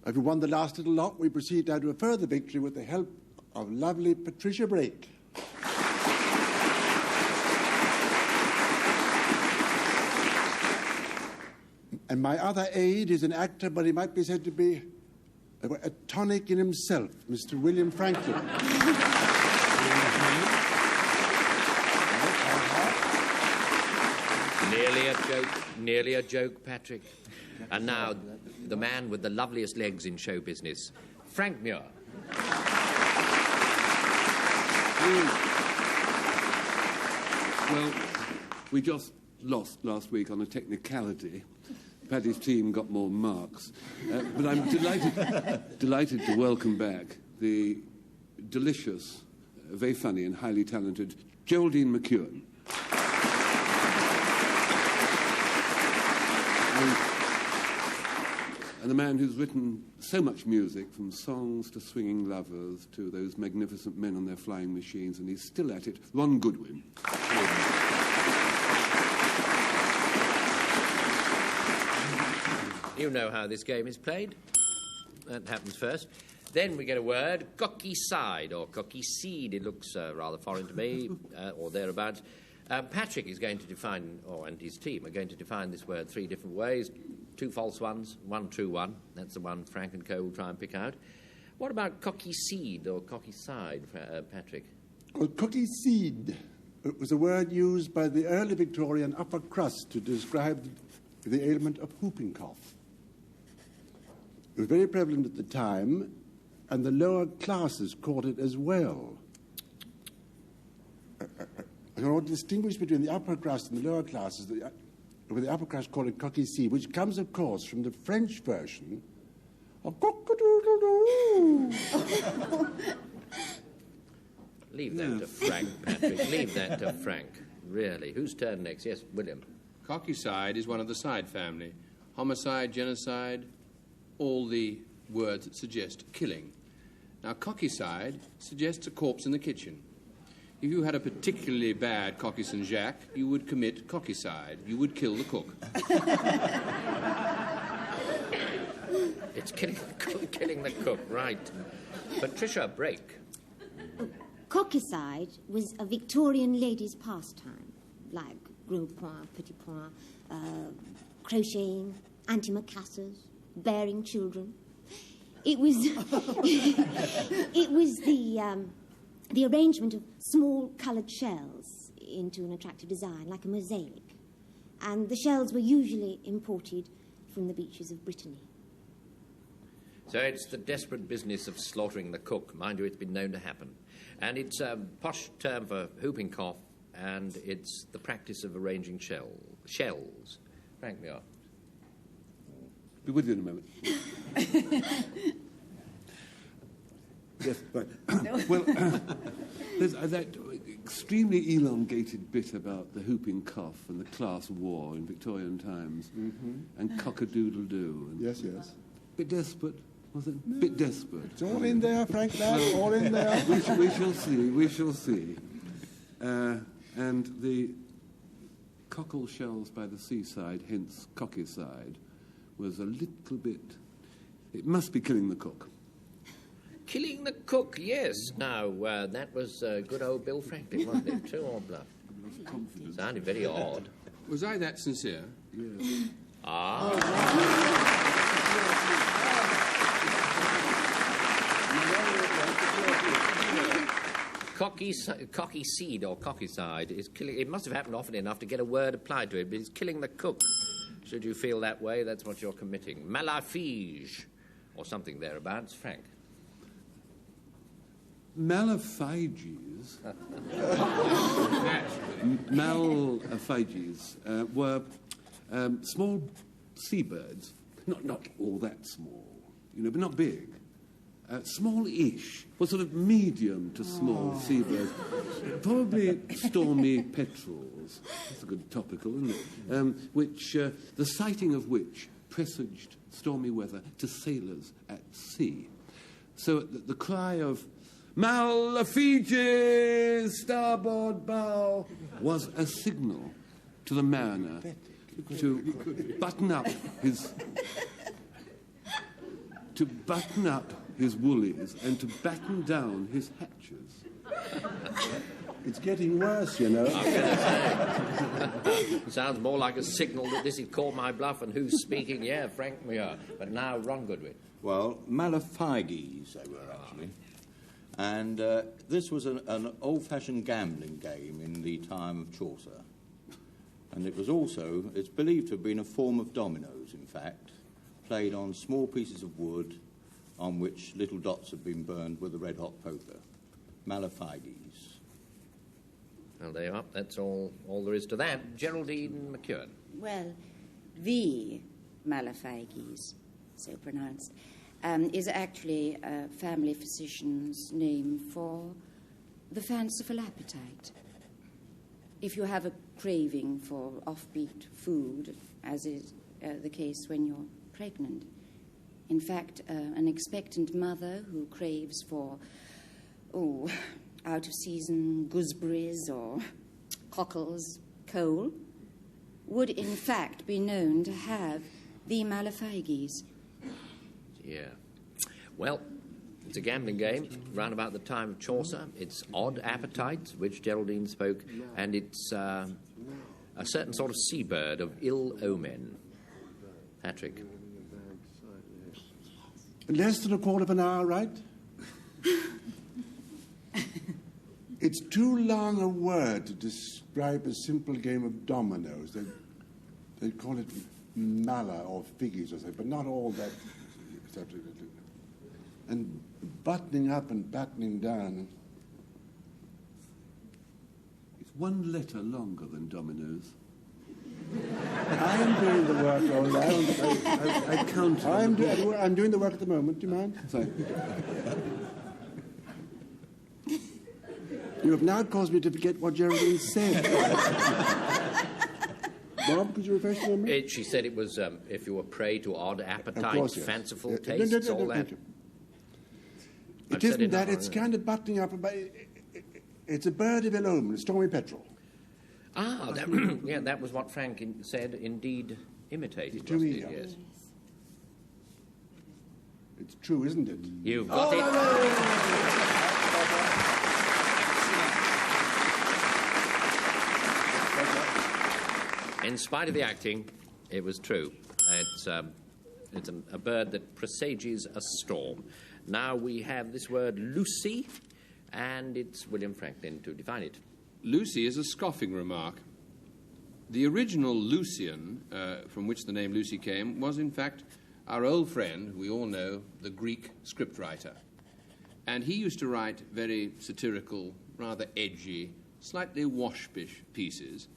having won the last little lot, we proceed now to a further victory with the help of lovely Patricia Brake. And my other aide is an actor, but he might be said to be a tonic in himself, Mr. William Franklyn. Nearly a joke, Patrick. And now, the man with the loveliest legs in show business, Frank Muir. Well, we just lost last week on a technicality. Paddy's team got more marks. But I'm delighted to welcome back the delicious, very funny and highly talented Geraldine McEwan. And the man who's written so much music, from songs to swinging lovers to those magnificent men on their flying machines, and he's still at it, Ron Goodwin. You know how this game is played. That happens first. Then we get a word, cocky side, or cocky seed. It looks rather foreign to me, or thereabouts. Patrick is going to define, and his team are going to define this word 3 different ways. 2 false ones, 1 true one. That's the one Frank and Co. will try and pick out. What about cocky seed or cocky side, Patrick? Well, cocky seed. It was a word used by the early Victorian upper crust to describe the ailment of whooping cough. It was very prevalent at the time, and the lower classes caught it as well. I want to distinguish between the upper crust and the lower classes. With the upper crust called it cocky seed, which comes, of course, from the French version of cock-a-doodle-doo. Leave that to Frank, Patrick. Leave that to Frank. Really. Whose turn next? Yes, William. Cocky side is one of the side family. Homicide, genocide, all the words that suggest killing. Now, cocky side suggests a corpse in the kitchen. If you had a particularly bad cocky Saint-Jacques, you would commit cocky-side. You would kill the cook. It's killing the cook, right. Patricia Brake. Cockicide was a Victorian lady's pastime, like gros point, petit point, crocheting, antimacassars, bearing children. It was it was the arrangement of small coloured shells into an attractive design, like a mosaic. And the shells were usually imported from the beaches of Brittany. So it's the desperate business of slaughtering the cook. Mind you, it's been known to happen. And it's a posh term for whooping cough, and it's the practice of arranging shells. Frank Muir. Be with you in a moment. Yes, right. Well, there's that extremely elongated bit about the whooping cough and the class war in Victorian times, and cock-a-doodle-doo. Yes, yes. Bit desperate, was it? No. Bit desperate. It's all in there, Frank, lad, all in there. We shall see. And the cockle shells by the seaside, hence cocky side, was a little bit... It must be killing the cook. Killing the cook, yes. Now, that was good old Bill Franklyn, wasn't it? True or bluff? Sounded very odd. Was I that sincere? Yes. Ah. Cocky seed or cocky side is killing... It must have happened often enough to get a word applied to it, but it's killing the cook. Should you feel that way, that's what you're committing. Malafige, or something thereabouts. Frank. Malaphages were small seabirds, not all that small, but not big. Small-ish, or sort of medium to small seabirds. Probably stormy petrels. That's a good topical, isn't it? Which the sighting of which presaged stormy weather to sailors at sea. So the cry of "Malefice, starboard bow" was a signal to the mariner to button up his woolies and to batten down his hatches. It's getting worse, you know. I'm going to say. Sounds more like a signal that this is called my bluff and who's speaking. Yeah, Frank Muir. But now, Ron Goodwin. Well, Malefices they were actually. And this was an old-fashioned gambling game in the time of Chaucer. And it was also, it's believed to have been a form of dominoes, in fact, played on small pieces of wood on which little dots had been burned with a red-hot poker. Malefices. Well, there you are. That's all there is to that. Geraldine McEwan. Well, the Malefices, so pronounced, is actually a family physician's name for the fanciful appetite. If you have a craving for offbeat food, as is the case when you're pregnant. In fact, an expectant mother who craves for, out-of-season gooseberries or cockles, coal, would in fact be known to have the Malefices. Yeah. Well, it's a gambling game, round about the time of Chaucer. It's odd appetites, which Geraldine spoke, and it's a certain sort of seabird of ill omen. Patrick. Less than a quarter of an hour, right? It's too long a word to describe a simple game of dominoes. They call it mala or figgies or something, but not all that. And buttoning up and battening down. It's one letter longer than dominoes. I am doing the work, old lad. I counted. I'm doing the work at the moment. Do you mind? Sorry. You have now caused me to forget what Geraldine said. Bob, could you refresh your memory? She said it was if you were prey to odd appetites, course, yes. fanciful No, tastes, all that. It isn't that. It's kind of buttoning up. It's a bird of ill omen, a stormy petrel. That was what Frank said, indeed imitated, wasn't it? Yes. It's true, isn't it? You've got it. In spite of the acting, it was true. It's a bird that presages a storm. Now we have this word Lucy, and it's William Franklyn to define it. Lucy is a scoffing remark. The original Lucian, from which the name Lucy came, was in fact our old friend, we all know, the Greek scriptwriter. And he used to write very satirical, rather edgy, slightly waspish pieces.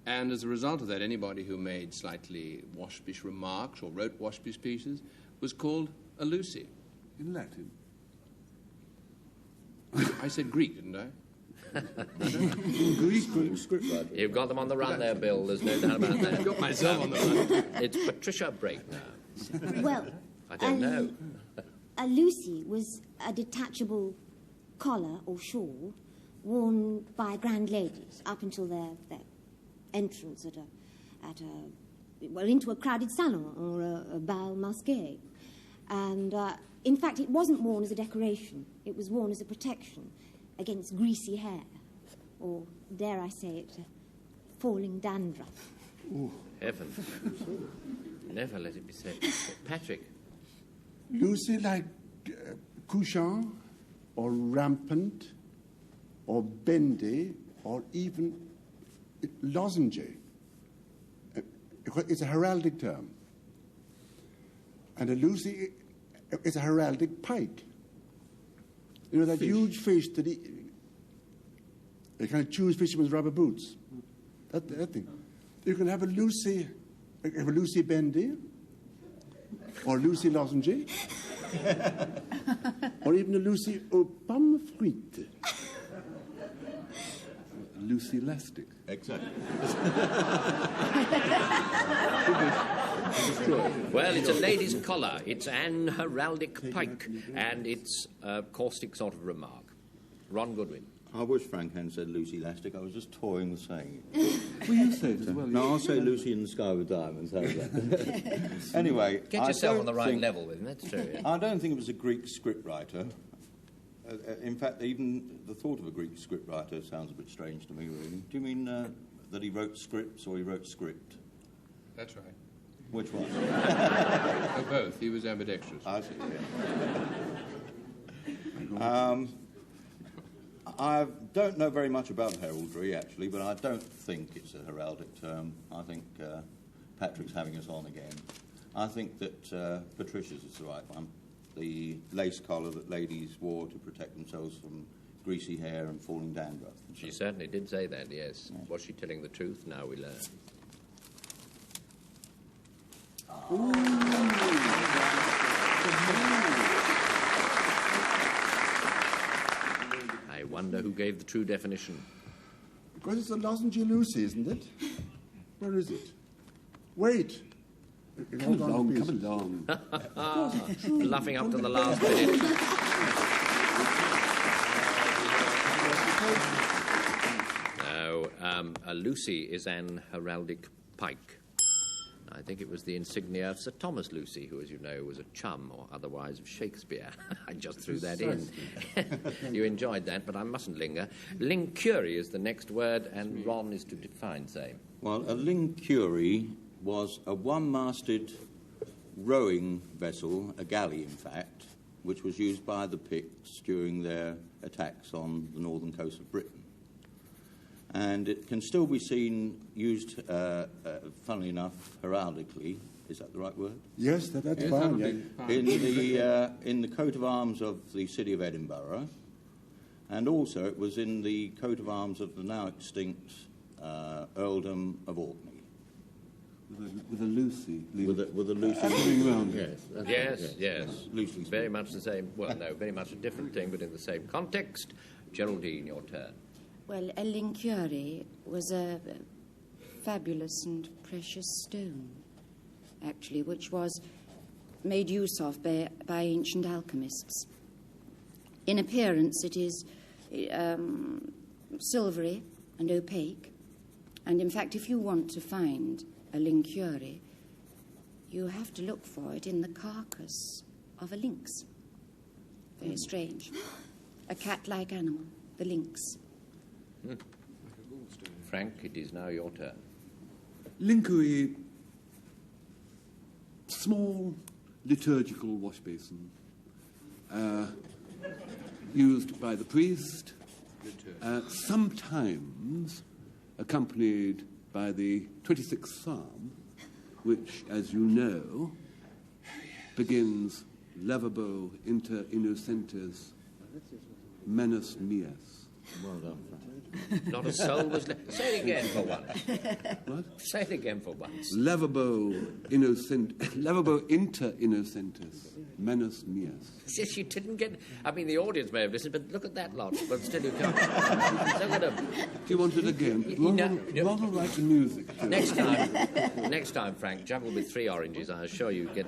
And as a result of that, anybody who made slightly waspish remarks or wrote waspish pieces was called a Lucy. In Latin. I said Greek, didn't I? Greek scriptwriter. You've got them on the run there, Bill. There's no doubt about that. I've got myself on the run. It's Patricia Break now. Well, I don't know. A Lucy was a detachable collar or shawl worn by grand ladies up until their entrance into a crowded salon or a bal masqué. And in fact, it wasn't worn as a decoration. It was worn as a protection against greasy hair, or dare I say it, falling dandruff. Ooh. Heaven. Never let it be said. Patrick. Lucy like couchant, or rampant, or bendy, or even lozenge. It's a heraldic term. And a Lucy is a heraldic pike. You know, that huge fish that they kind of choose fishermen's rubber boots. That thing. You can have a Lucy bendy, or Lucy lozenge, or even a Lucy aux pommes frites. Lucy Elastic. Exactly. Well, it's a lady's collar. It's an heraldic pike, and it's a caustic sort of remark. Ron Goodwin. I wish Frank hadn't said Lucy Elastic. I was just toying with saying it. Well, you say it as well. No, I'll say Lucy in the Sky with Diamonds. How's that? Anyway, Get yourself on the right level with him, that's true. Yeah. I don't think it was a Greek scriptwriter. In fact, even the thought of a Greek scriptwriter sounds a bit strange to me, really. Do you mean that he wrote scripts or he wrote script? That's right. Which one? Oh, both. He was ambidextrous. I see, yeah. I don't know very much about heraldry, actually, but I don't think it's a heraldic term. I think Patrick's having us on again. I think that Patricia's is the right one. The lace collar that ladies wore to protect themselves from greasy hair and falling dandruff. She certainly did say that, yes. Yeah. Was she telling the truth? Now we learn. I wonder who gave the true definition. Because it's a lozenge Lucy, isn't it? Where is it? Wait. Come along. Bluffing up to the last minute. No, a Lucy is an heraldic pike. I think it was the insignia of Sir Thomas Lucy, who, as you know, was a chum or otherwise of Shakespeare. I just threw that in. You enjoyed that, but I mustn't linger. Lincuri is the next word, and Ron is to define same. Well, a lincuri was a one-masted rowing vessel, a galley, in fact, which was used by the Picts during their attacks on the northern coast of Britain. And it can still be seen used, funnily enough, heraldically. Is that the right word? Yes, that's fine. Yeah. In the coat of arms of the city of Edinburgh, and also it was in the coat of arms of the now extinct earldom of Orkney. With a Lucy. With a Lucy. Yes. Lucy. Very much the same. Well, no, very much a different thing, but in the same context. Geraldine, your turn. Well, a lincuri was a fabulous and precious stone, actually, which was made use of by ancient alchemists. In appearance, it is silvery and opaque, and in fact, if you want to find a lincuri, you have to look for it in the carcass of a lynx. Very strange. A cat-like animal, the lynx. Frank, it is now your turn. Lincuri, small liturgical wash basin, used by the priest, sometimes accompanied by the 26th Psalm, which, as you know, begins Lavabo inter innocentes menos mias. Well done, Frank. Not a soul was left. Say it again for once. What? Say it again for once. Lavabo inter innocentes menos mias. Yes, you didn't get... I mean, the audience may have listened, but look at that lot. But still you can't. Look at them. Do you want it again? Rather write the music. Next time, Frank, juggle with 3 oranges. I assure you get...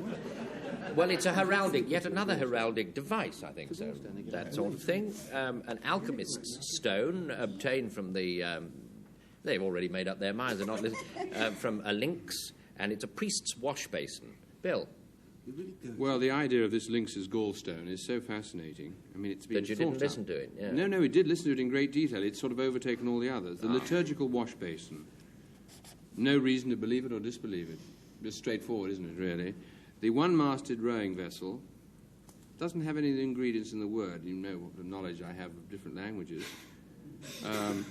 Well, it's a heraldic, yet another heraldic device, I think so. That sort of thing. An alchemist's stone obtained from the... they've already made up their minds. They're not listening. From a lynx, and it's a priest's wash basin. Bill? Well, the idea of this lynx's gallstone is so fascinating. I mean, it's been But you didn't listen to it, yeah. No, we did listen to it in great detail. It's sort of overtaken all the others. The liturgical wash basin. No reason to believe it or disbelieve it. Just straightforward, isn't it, really? The one-masted rowing vessel doesn't have any of the ingredients in the word. You know what the knowledge I have of different languages. I'm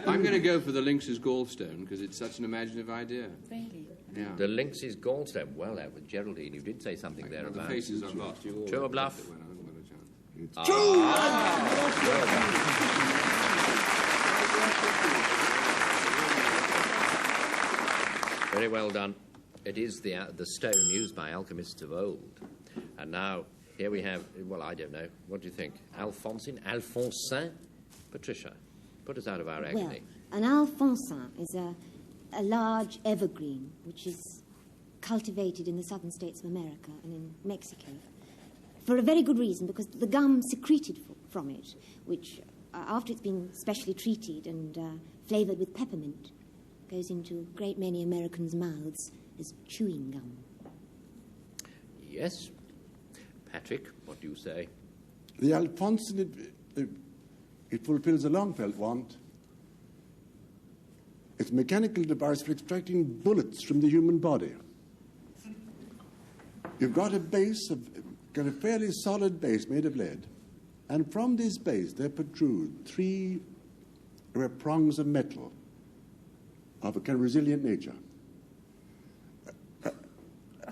going to go for the lynx's gallstone because it's such an imaginative idea. Really? Yeah. The lynx's gallstone. Well, with Geraldine, you did say something there about... The faces I've lost. True or bluff? It's true! Very well done. It is the stone used by alchemists of old. And now, here we have, well, I don't know. What do you think? Alphonsine? Patricia? Put us out of our agony. Well, an alfonsin is a large evergreen which is cultivated in the southern states of America and in Mexico for a very good reason, because the gum secreted from it, which, after it's been specially treated and flavoured with peppermint, goes into a great many Americans' mouths as chewing gum. Yes. Patrick, what do you say? The alfonsin, it fulfills a long-felt want. It's a mechanical device for extracting bullets from the human body. You've got got a fairly solid base made of lead, and from this base there protrude three prongs of metal of a kind of resilient nature.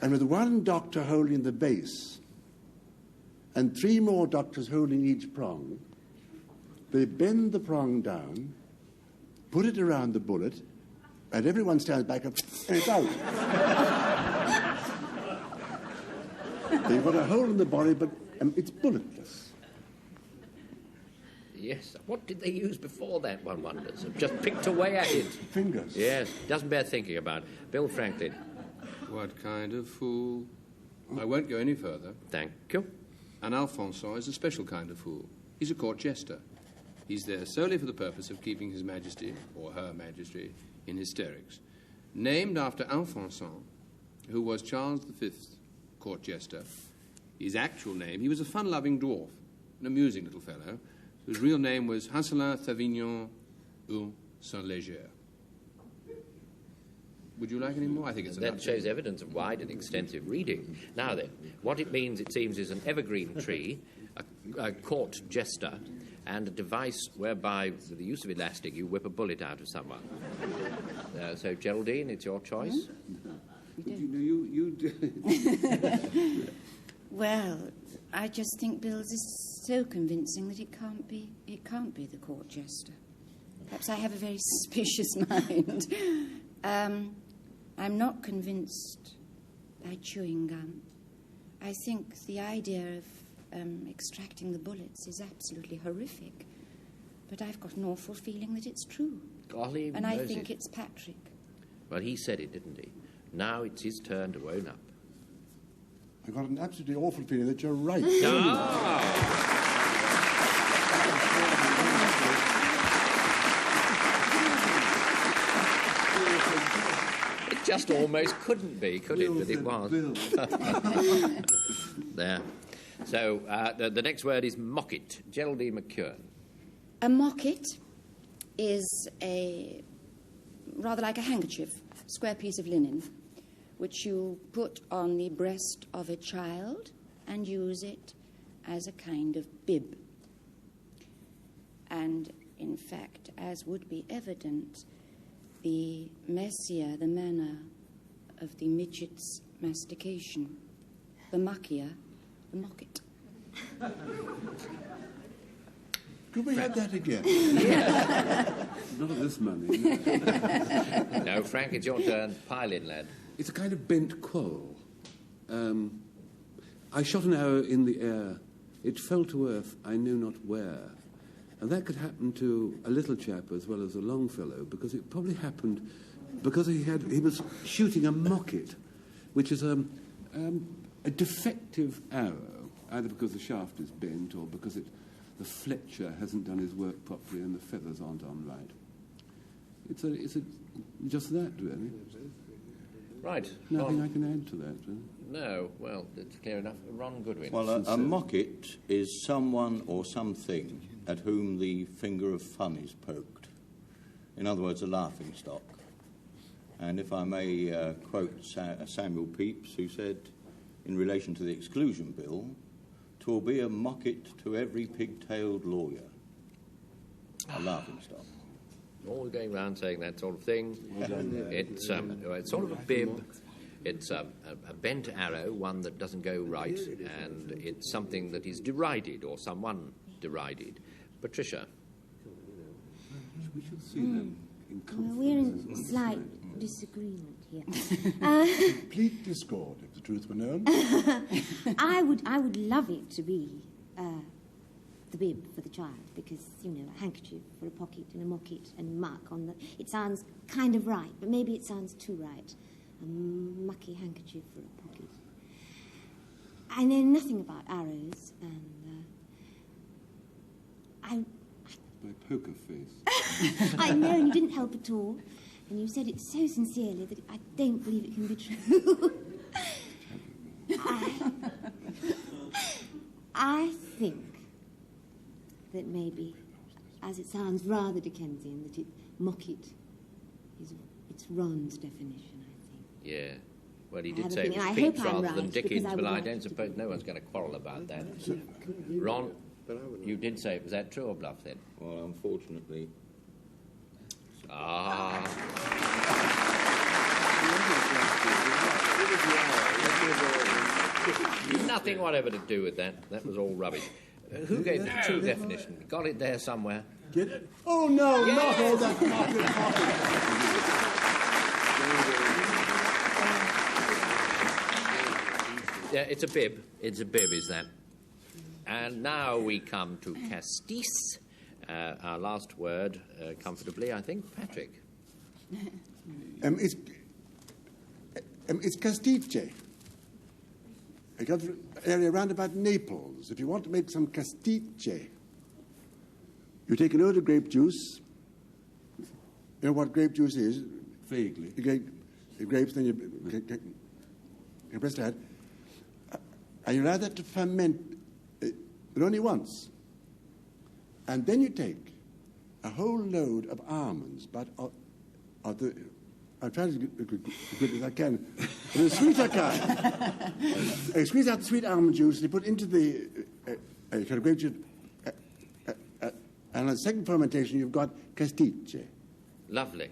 And with one doctor holding the base and three more doctors holding each prong, they bend the prong down, put it around the bullet, and everyone stands back and it's out. You've got a hole in the body, but it's bulletless. Yes. What did they use before that, one wonders? Just picked away at it. Fingers. Yes. Doesn't bear thinking about. Bill Franklyn. What kind of fool? I won't go any further. Thank you. An alfonsin is a special kind of fool. He's a court jester. He's there solely for the purpose of keeping His Majesty, or Her Majesty, in hysterics. Named after Alfonsin, who was Charles V's court jester. His actual name, he was a fun-loving dwarf, an amusing little fellow, whose real name was Hanselin Thavignon ou Saint-Léger. Would you like any more? I think it's enough. That shows evidence of wide and extensive reading. Now then, what it means, it seems, is an evergreen tree, a court jester, and a device whereby, with the use of elastic, you whip a bullet out of someone. So, Geraldine, it's your choice. You do. Well, I just think Bill's is so convincing that it can't be the court jester. Perhaps I have a very suspicious mind. I'm not convinced by chewing gum. I think the idea of extracting the bullets is absolutely horrific. But I've got an awful feeling that it's true. Golly, and I think it's Patrick. Well, he said it, didn't he? Now it's his turn to own up. I've got an absolutely awful feeling that you're right. It just almost couldn't be, could it? But it was. There. So the next word is mocket. Geraldine McEwan. A mocket is rather like a handkerchief, square piece of linen, which you put on the breast of a child and use it as a kind of bib. And, in fact, as would be evident, the messier, the manner of the midget's mastication, the muckier, the mocket. Could we have that again? Not of this money. No, Frank, it's your turn. Pile in, lad. It's a kind of bent quill. I shot an arrow in the air. It fell to earth, I knew not where. And that could happen to a little chap as well as a long fellow, because it probably happened because he was shooting a mocket, which is a defective arrow, either because the shaft is bent or because the fletcher hasn't done his work properly and the feathers aren't on right. It's just that, really. Right. Nothing I can add to that. No, well, it's clear enough. Ron Goodwin. Well, a mocket is someone or something at whom the finger of fun is poked. In other words, a laughing stock. And if I may quote Samuel Pepys, who said, in relation to the Exclusion Bill, "'Twill be a mocket to every pig-tailed lawyer." A laughing stock. All going around saying that sort of thing. It's sort of a bib. It's a bent arrow, one that doesn't go right, and it's something that is derided or someone derided. Patricia. We should see them in Well, we're in slight disagreement here. Complete discord, if the truth were known. I would love it to be the bib for the child because, you know, a handkerchief for a pocket and a mocket and muck on the... It sounds kind of right, but maybe it sounds too right. A mucky handkerchief for a pocket. I know nothing about arrows, and My poker face. I know, and you didn't help at all. And you said it so sincerely that I don't believe it can be true. I think that maybe, as it sounds rather Dickensian, that mocket is it's Ron's definition, I think. Yeah. Well, he I did have a say it feeling- was I Pepys hope I'm rather right, than because Dickens, I but would I like don't it to suppose be. no one's going to quarrel about that. Ron, you did say it. Was that true or bluff then? Well, unfortunately, Ah. Nothing whatever to do with that. That was all rubbish. Who gave the true definition? Got it there somewhere. Get it? Oh, no, Yes. not all that Yeah, it's a bib. It's a bib, is that? And now we come to castis. Our last word, comfortably, I think. Patrick. It's castiche. It got an area round about Naples. If you want to make some castiche, you take a load of grape juice. You know what grape juice is? Vaguely. You get the grapes, then you press that. And you allow that to ferment, but only once. And then you take a whole load of almonds, but I'm trying to get as good as I can. But as sweet as I can. You squeeze out the sweet almond juice and you put into the kind of grape juice. And on the second fermentation, you've got castiche. Lovely.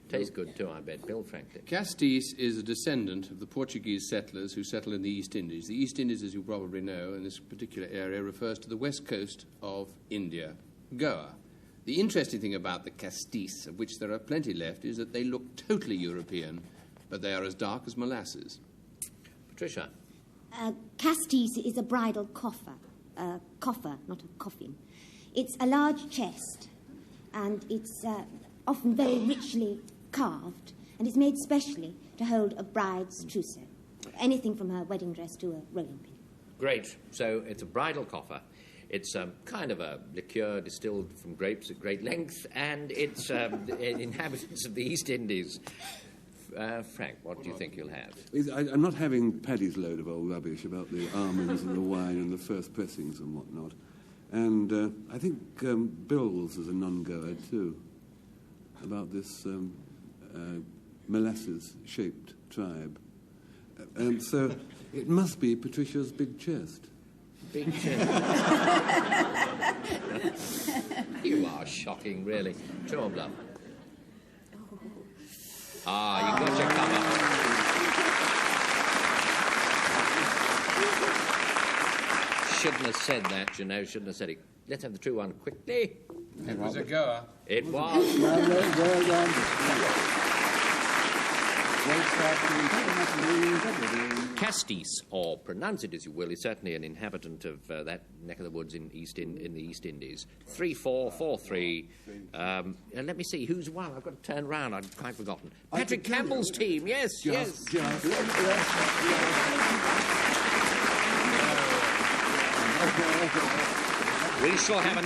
Tastes good too, I bet. Bill Franklyn. Castis is a descendant of the Portuguese settlers who settled in the East Indies. The East Indies, as you probably know, in this particular area, refers to the west coast of India, Goa. The interesting thing about the castis, of which there are plenty left, is that they look totally European, but they are as dark as molasses. Patricia. Castis is a bridal coffer. Coffer, not a coffin. It's a large chest, and it's often very richly carved, and it's made specially to hold a bride's trousseau. Anything from her wedding dress to a rolling pin. Great. So it's a bridal coffer. It's kind of a liqueur distilled from grapes at great length, and it's inhabitants of the East Indies. Frank, what do you think you'll have? I'm not having Paddy's load of old rubbish about the almonds and the wine and the first pressings and whatnot. And I think Beryl's is a non-goer too, about this molasses-shaped tribe. So it must be Patricia's big chest. Big chest. You are shocking, really. True or bluff? Ah, you got your cover. Shouldn't have said that, you know. Shouldn't have said it. Let's have the true one quickly. It was a goer. It was. Well done. Castis, or pronounce it as you will, is certainly an inhabitant of that neck of the woods in the East Indies. 3-4-4-3. And let me see who's won. I've got to turn round. I'd quite forgotten. Patrick Campbell's team. Yes, yes. We shall have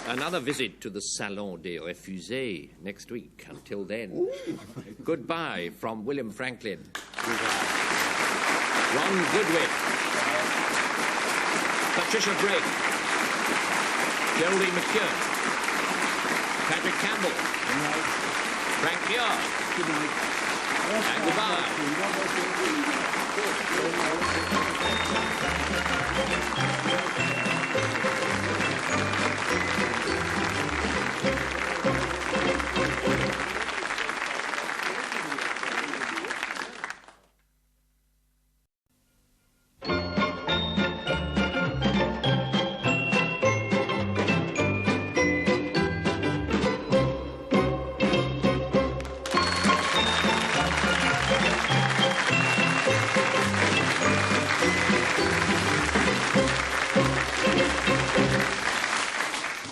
another visit to the Salon des Refusés next week. Until then, goodbye from William Franklyn, Ron Goodwin, Patricia Drake, Geraldine McEwan, Patrick Campbell, Frank Muir, and goodbye.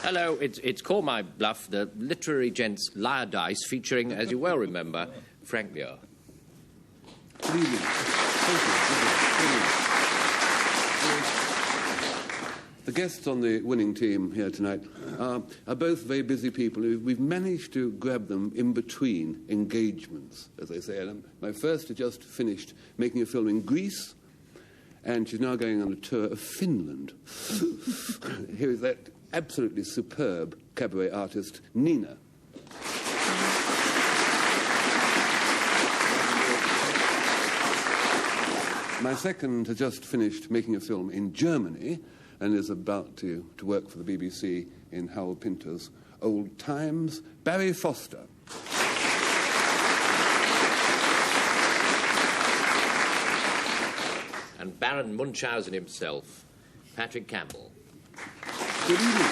Hello, it's Call My Bluff, the literary gents liar dice, featuring, as you well remember, Frank Muir. Good evening. Thank you. The guests on the winning team here tonight are both very busy people. We've managed to grab them in between engagements, as they say. And my first has just finished making a film in Greece, and she's now going on a tour of Finland. Here is that absolutely superb cabaret artist, Nina. My second has just finished making a film in Germany and is about to work for the BBC in Howell Pinter's Old Times, Barry Foster. And Baron Munchausen himself, Patrick Campbell. Good evening.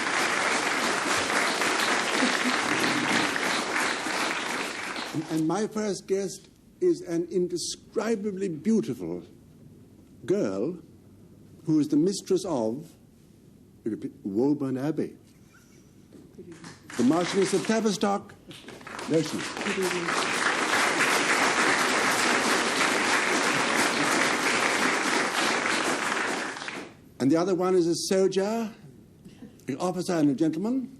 And my first guest is an indescribably beautiful girl who is the mistress of Woburn Abbey. The Marchioness of Tavistock. There she is. And the other one is a soldier, an officer and a gentleman.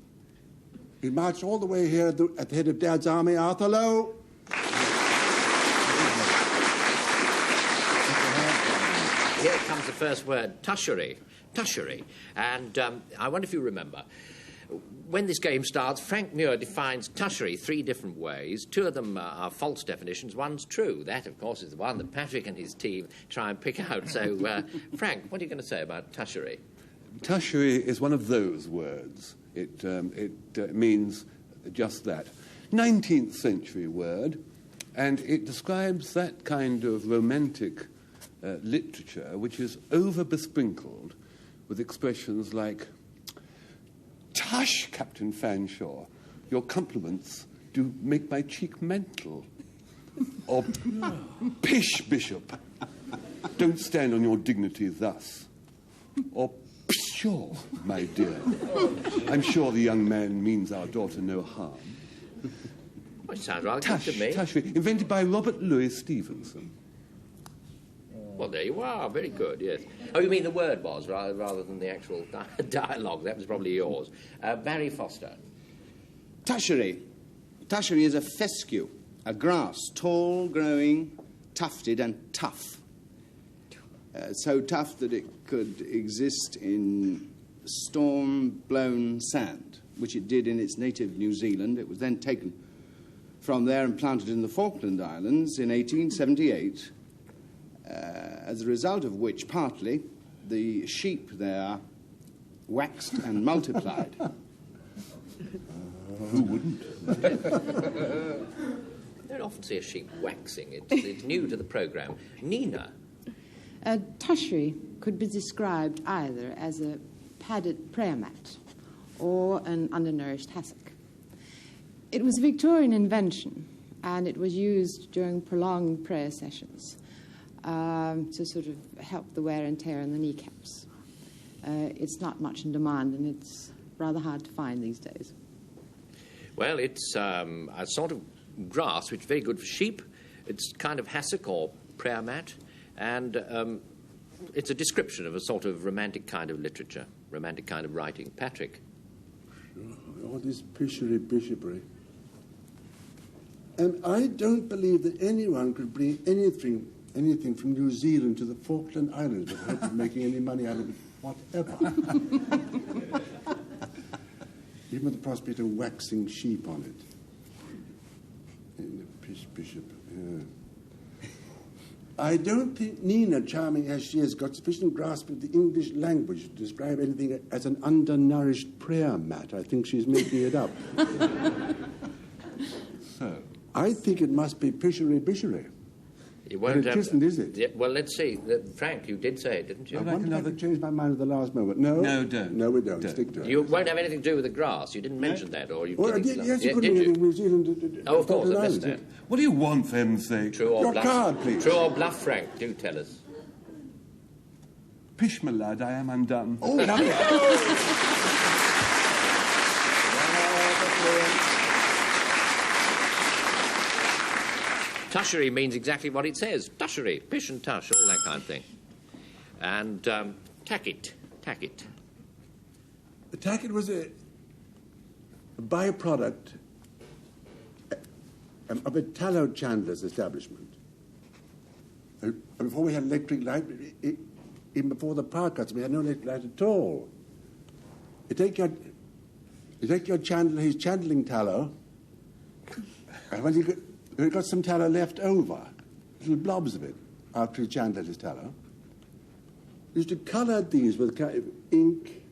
He marched all the way here at the head of Dad's army, Arthur Lowe. Here comes the first word, tushery. Tushery. And I wonder if you remember, when this game starts, Frank Muir defines tushery 3 different ways. 2 of them are false definitions. One's true. That, of course, is the one that Patrick and his team try and pick out. So, Frank, what are you going to say about tushery? Tushery is one of those words. It means just that. 19th century word, and it describes that kind of romantic literature which is over-besprinkled with expressions like, "Tush, Captain Fanshawe, your compliments do make my cheek mental." Or, "Pish, Bishop, don't stand on your dignity thus." Or, "Pshaw, my dear, I'm sure the young man means our daughter no harm." Well, it sounds rather good to me. Tushery, invented by Robert Louis Stevenson. Well, there you are. Very good, yes. Oh, you mean the word was, rather than the actual dialogue. That was probably yours. Barry Foster. Tushery. Tushery is a fescue, a grass, tall, growing, tufted and tough. So tough that it could exist in storm-blown sand, which it did in its native New Zealand. It was then taken from there and planted in the Falkland Islands in 1878, as a result of which, partly, the sheep there waxed and multiplied. Who wouldn't? I don't often see a sheep waxing. It's new to the programme. Nina. Tushery could be described either as a padded prayer mat or an undernourished hassock. It was a Victorian invention, and it was used during prolonged prayer sessions to sort of help the wear and tear in the kneecaps. It's not much in demand, and it's rather hard to find these days. Well, it's a sort of grass which is very good for sheep. It's kind of hassock or prayer mat, and it's a description of a sort of romantic kind of literature, romantic kind of writing. Patrick. All this bishopry. And I don't believe that anyone could bring anything from New Zealand to the Falkland Islands without making any money out of it whatever. Even with the prospect of waxing sheep on it. And the bishop. Yeah. I don't think Nina, charming as she is, got sufficient grasp of the English language to describe anything as an undernourished prayer mat. I think she's making it up. So? I think it must be pishery. It won't but it isn't, is it? Yeah, well, let's see. Frank, you did say it, didn't you? I wonder if I could change my mind at the last moment. No? No, don't. No, we don't. Stick to it. You won't have anything to do with the grass. You didn't mention that, or you well, didn't. Yes, you couldn't in New Zealand. Oh, of course, I missed that. What do you want, for heaven's sake? True or Your bluff? card, please. True or bluff, Frank? Do tell us. Pish, my lad, I am undone. Oh, lovely. Tushery means exactly what it says. Tushery, pish and tush, all that kind of thing. And tacket. The tacket was a byproduct of a tallow chandler's establishment. And before we had electric light, even before the power cuts, we had no electric light at all. You take your chandler, he's chandling tallow, and when he got some tallow left over, little blobs of it, after he chandled his tallow, he used to colour these with kind of ink,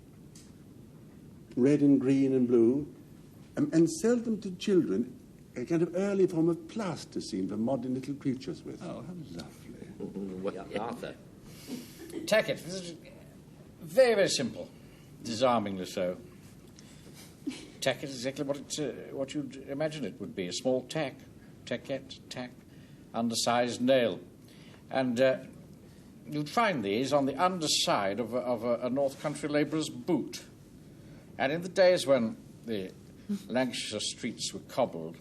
red and green and blue, and sell them to children, a kind of early form of plasticine for modern little creatures with. Oh, how lovely. Arthur. Tacket. This is very, very simple. Disarmingly so. Tacket is exactly what you'd imagine it would be. A small tack. Tack. Undersized nail. And you'd find these on the underside of a North Country labourer's boot. And in the days when the Lancashire streets were cobbled,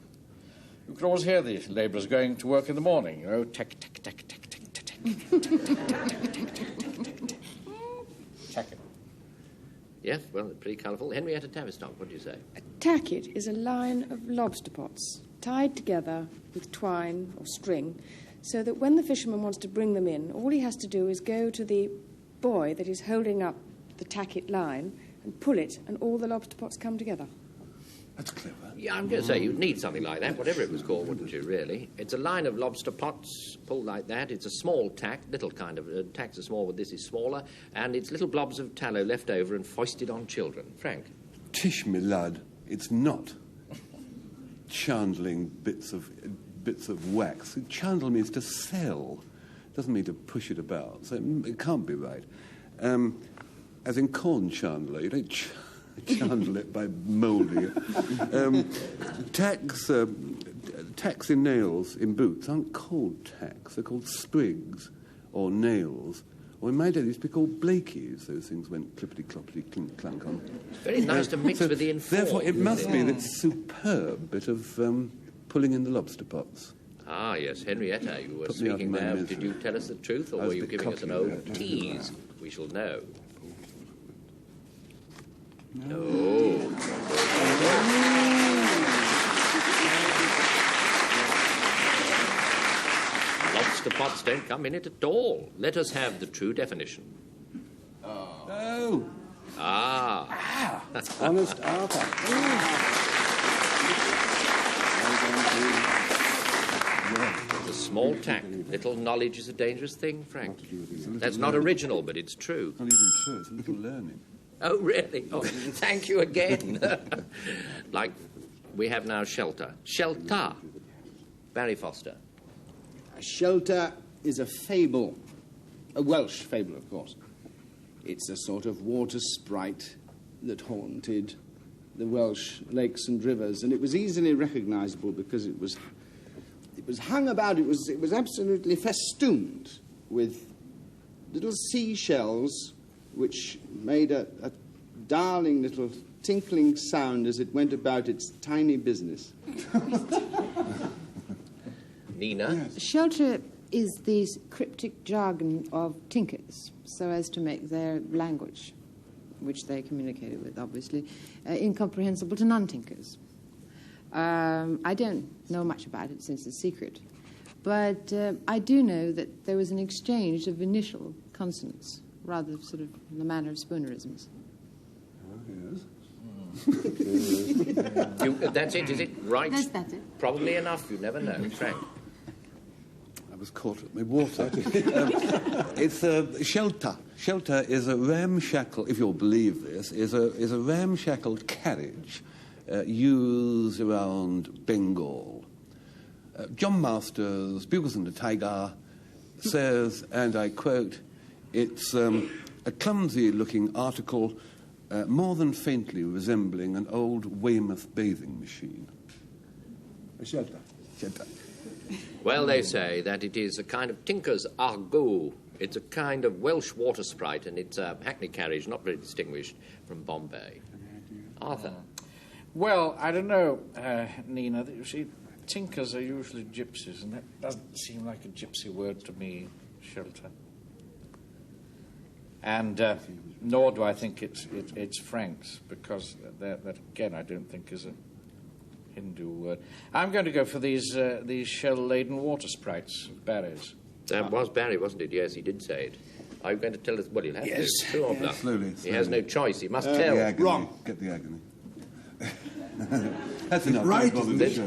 you could always hear the labourers going to work in the morning. You know, tack. Tacket. Yes, well, pretty colourful. Henrietta Tavistock, what do you say? A tacket is a line of lobster pots tied together with twine or string so that when the fisherman wants to bring them in, all he has to do is go to the boy that is holding up the tacket line and pull it, and all the lobster pots come together. That's clever. Yeah, I'm going to say you'd need something like that, whatever it was called, wouldn't you, really? It's a line of lobster pots pulled like that. It's a small tack, little kind of... tacks are small, but this is smaller. And it's little blobs of tallow left over and foisted on children. Frank? Tish, me lad, it's not chandling bits of wax. Chandle means to sell. Doesn't mean to push it about. So it can't be right. As in corn chandler, you don't chandle it by moulding it. Tacks in nails in boots aren't called tacks. They're called sprigs or nails. Or in my day, they used to be called Blakeys. Those things went clippity-cloppity, clink-clank on. It's very nice to mix with the informed. Therefore, it must be that superb bit of pulling in the lobster pots. Ah, yes, Henrietta, you were speaking there. Did you tell us the truth, or were you giving us an old tease? We shall know. No. Lobster pots don't come in it at all. Let us have the true definition. Oh. Ah. Honest Arthur. It's a small tack. Little knowledge is a dangerous thing, Frank. That's not original, but it's true. Not even true. It's a little learning. Oh, really? Oh, thank you again. Like we have now shelter. Shelter. Barry Foster. A shelter is a fable, a Welsh fable, of course. It's a sort of water sprite that haunted the Welsh lakes and rivers, and it was easily recognisable because it was hung about. It was absolutely festooned with little seashells, which made a darling little tinkling sound as it went about its tiny business. Nina? Yes. Shelter is the cryptic jargon of tinkers, so as to make their language, which they communicated with, obviously, incomprehensible to non-tinkers. I don't know much about it since it's secret, but I do know that there was an exchange of initial consonants, rather sort of in the manner of Spoonerisms. Oh, yes. That's it, is it? Right? That's it. Probably enough, you never know. Frank? I was caught at my water. It's a shelter. Shelter is a ramshackle, if you'll believe this, is a ramshackled carriage used around Bengal. John Masters, Bugles and the Tiger, says, and I quote, it's a clumsy-looking article more than faintly resembling an old Weymouth bathing machine. A shelter. Shelter. Well, they say that it is a kind of tinker's argot. It's a kind of Welsh water sprite, and it's a hackney carriage, not very distinguished from Bombay. Arthur? Well, I don't know, Nina. You see, tinkers are usually gypsies, and that doesn't seem like a gypsy word to me, shelter. And nor do I think it's Franks, because that again I don't think is a Hindu word. I'm going to go for these shell-laden water sprites, Barry's. That was Barry, wasn't it? Yes, he did say it. Are you going to tell us? Well, you'll have to. True or bluff? Slowly. He has no choice. He must tell. The agony. Wrong. Get the agony. That's enough. Right. Don't bother to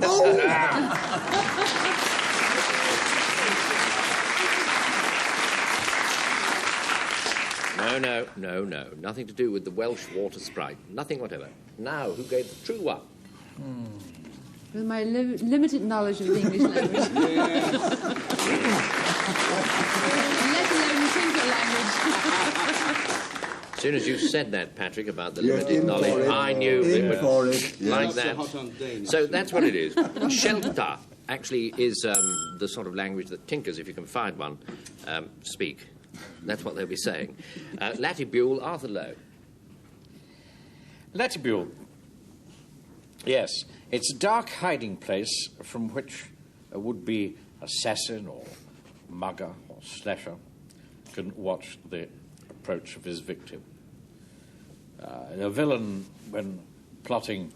No. Nothing to do with the Welsh water sprite. Nothing whatever. Now, who gave the true one? With my limited knowledge of the English language. Let alone the Tinker language. As soon as you said that, Patrick, about the limited knowledge, I knew it would like that. So that's what it is. Shelter actually is the sort of language that tinkers, if you can find one, speak. That's what they'll be saying. Latibule, Arthur Lowe. Latibule. Yes, it's a dark hiding place from which a would-be assassin or mugger or slasher can watch the approach of his victim. A villain, when plotting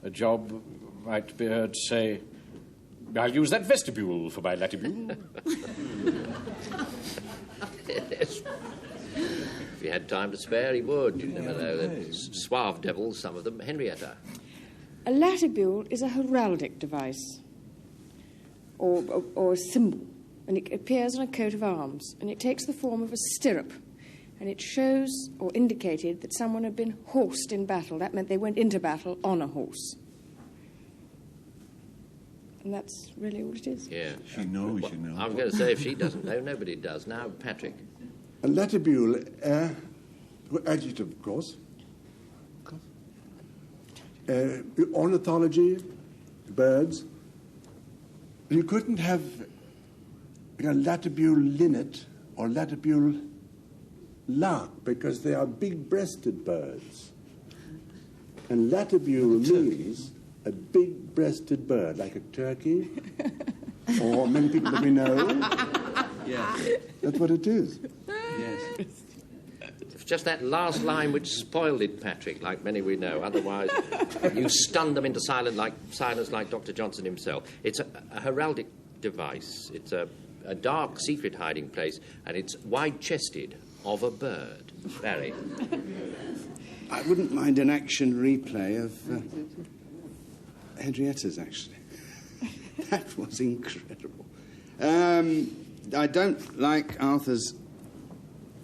a job, might be heard to say, "I'll use that vestibule for my latibule." Yes. If he had time to spare, he would. You never know. They're suave devils, some of them. Henrietta. A latibule is a heraldic device, or a symbol, and it appears on a coat of arms, and it takes the form of a stirrup, and it shows or indicated that someone had been horsed in battle. That meant they went into battle on a horse. And that's really all it is. Yeah. She knows, you know. I was going to say, if she doesn't know, nobody does. Now, Patrick. A latibule, adjective, of course. Ornithology, birds. You couldn't have a latibule linnet or latibule lark because they are big-breasted birds. And latibule means a big-breasted bird, like a turkey, or many people that we know. Yes. That's what it is. Yes. It's just that last line which spoiled it, Patrick, like many we know. Otherwise, you stunned them into silence like Dr. Johnson himself. It's a heraldic device. It's a dark, secret hiding place, and it's wide-chested of a bird. Barry. I wouldn't mind an action replay of Henrietta's, actually. That was incredible. I don't like Arthur's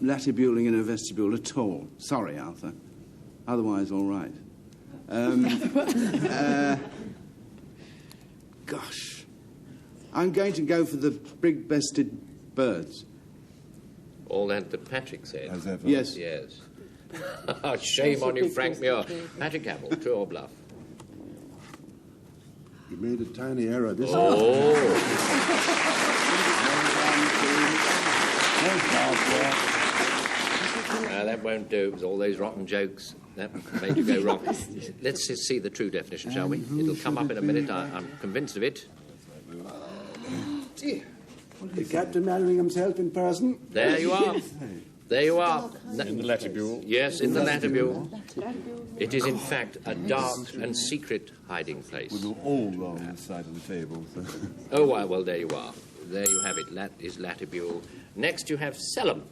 latibuling in a vestibule at all. Sorry, Arthur. Otherwise, all right. Gosh. I'm going to go for the big-breasted birds. All that Patrick said. As ever. Yes. Yes. Shame on you, Frank Muir. Patrick Campbell, true or bluff? You made a tiny error this Oh. That won't do. It was all those rotten jokes that made you go wrong. Let's just see the true definition, shall we? It'll come up in a minute. I'm convinced of it. Dear. The captain marrying himself in person. There you are. There you are. In the latibule. Yes, in the latibule. It is, in fact, a dark and secret hiding place. We're all wrong this side of the table. So. Oh, well, there you are. There you have it. Lat is latibule. Next, you have Selim.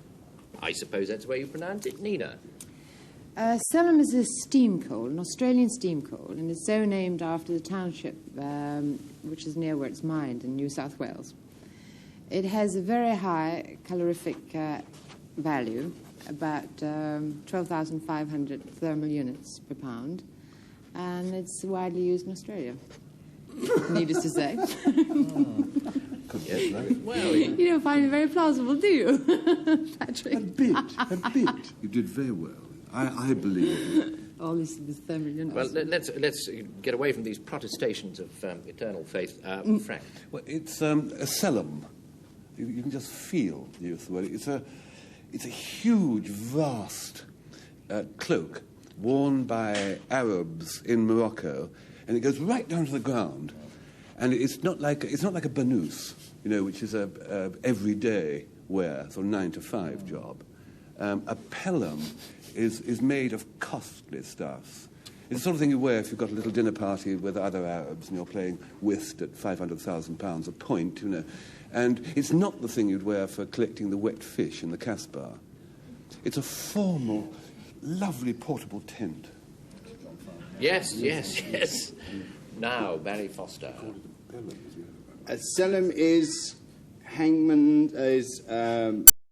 I suppose that's the way you pronounce it, Nina. Selim is a steam coal, an Australian steam coal, and it's so named after the township, which is near where it's mined in New South Wales. It has a very high calorific value, about 12,500 thermal units per pound, and it's widely used in Australia, needless to say. Yes, well, you don't find it very plausible, do you, Patrick? A bit. You did very well. I believe you. All this thermal units. Well, let's get away from these protestations of eternal faith. Frank. Well, it's a Selim. You can just feel the use of the word. It's a huge, vast cloak worn by Arabs in Morocco, and it goes right down to the ground. And it's not like a burnous, which is a everyday wear, sort of 9 to 5 job. A pelham is made of costly stuffs. It's the sort of thing you wear if you've got a little dinner party with other Arabs and you're playing whist at £500,000 a point, And it's not the thing you'd wear for collecting the wet fish in the Caspar. It's a formal, lovely portable tent. Yes. Now, Barry Foster. A Selim is hangman, is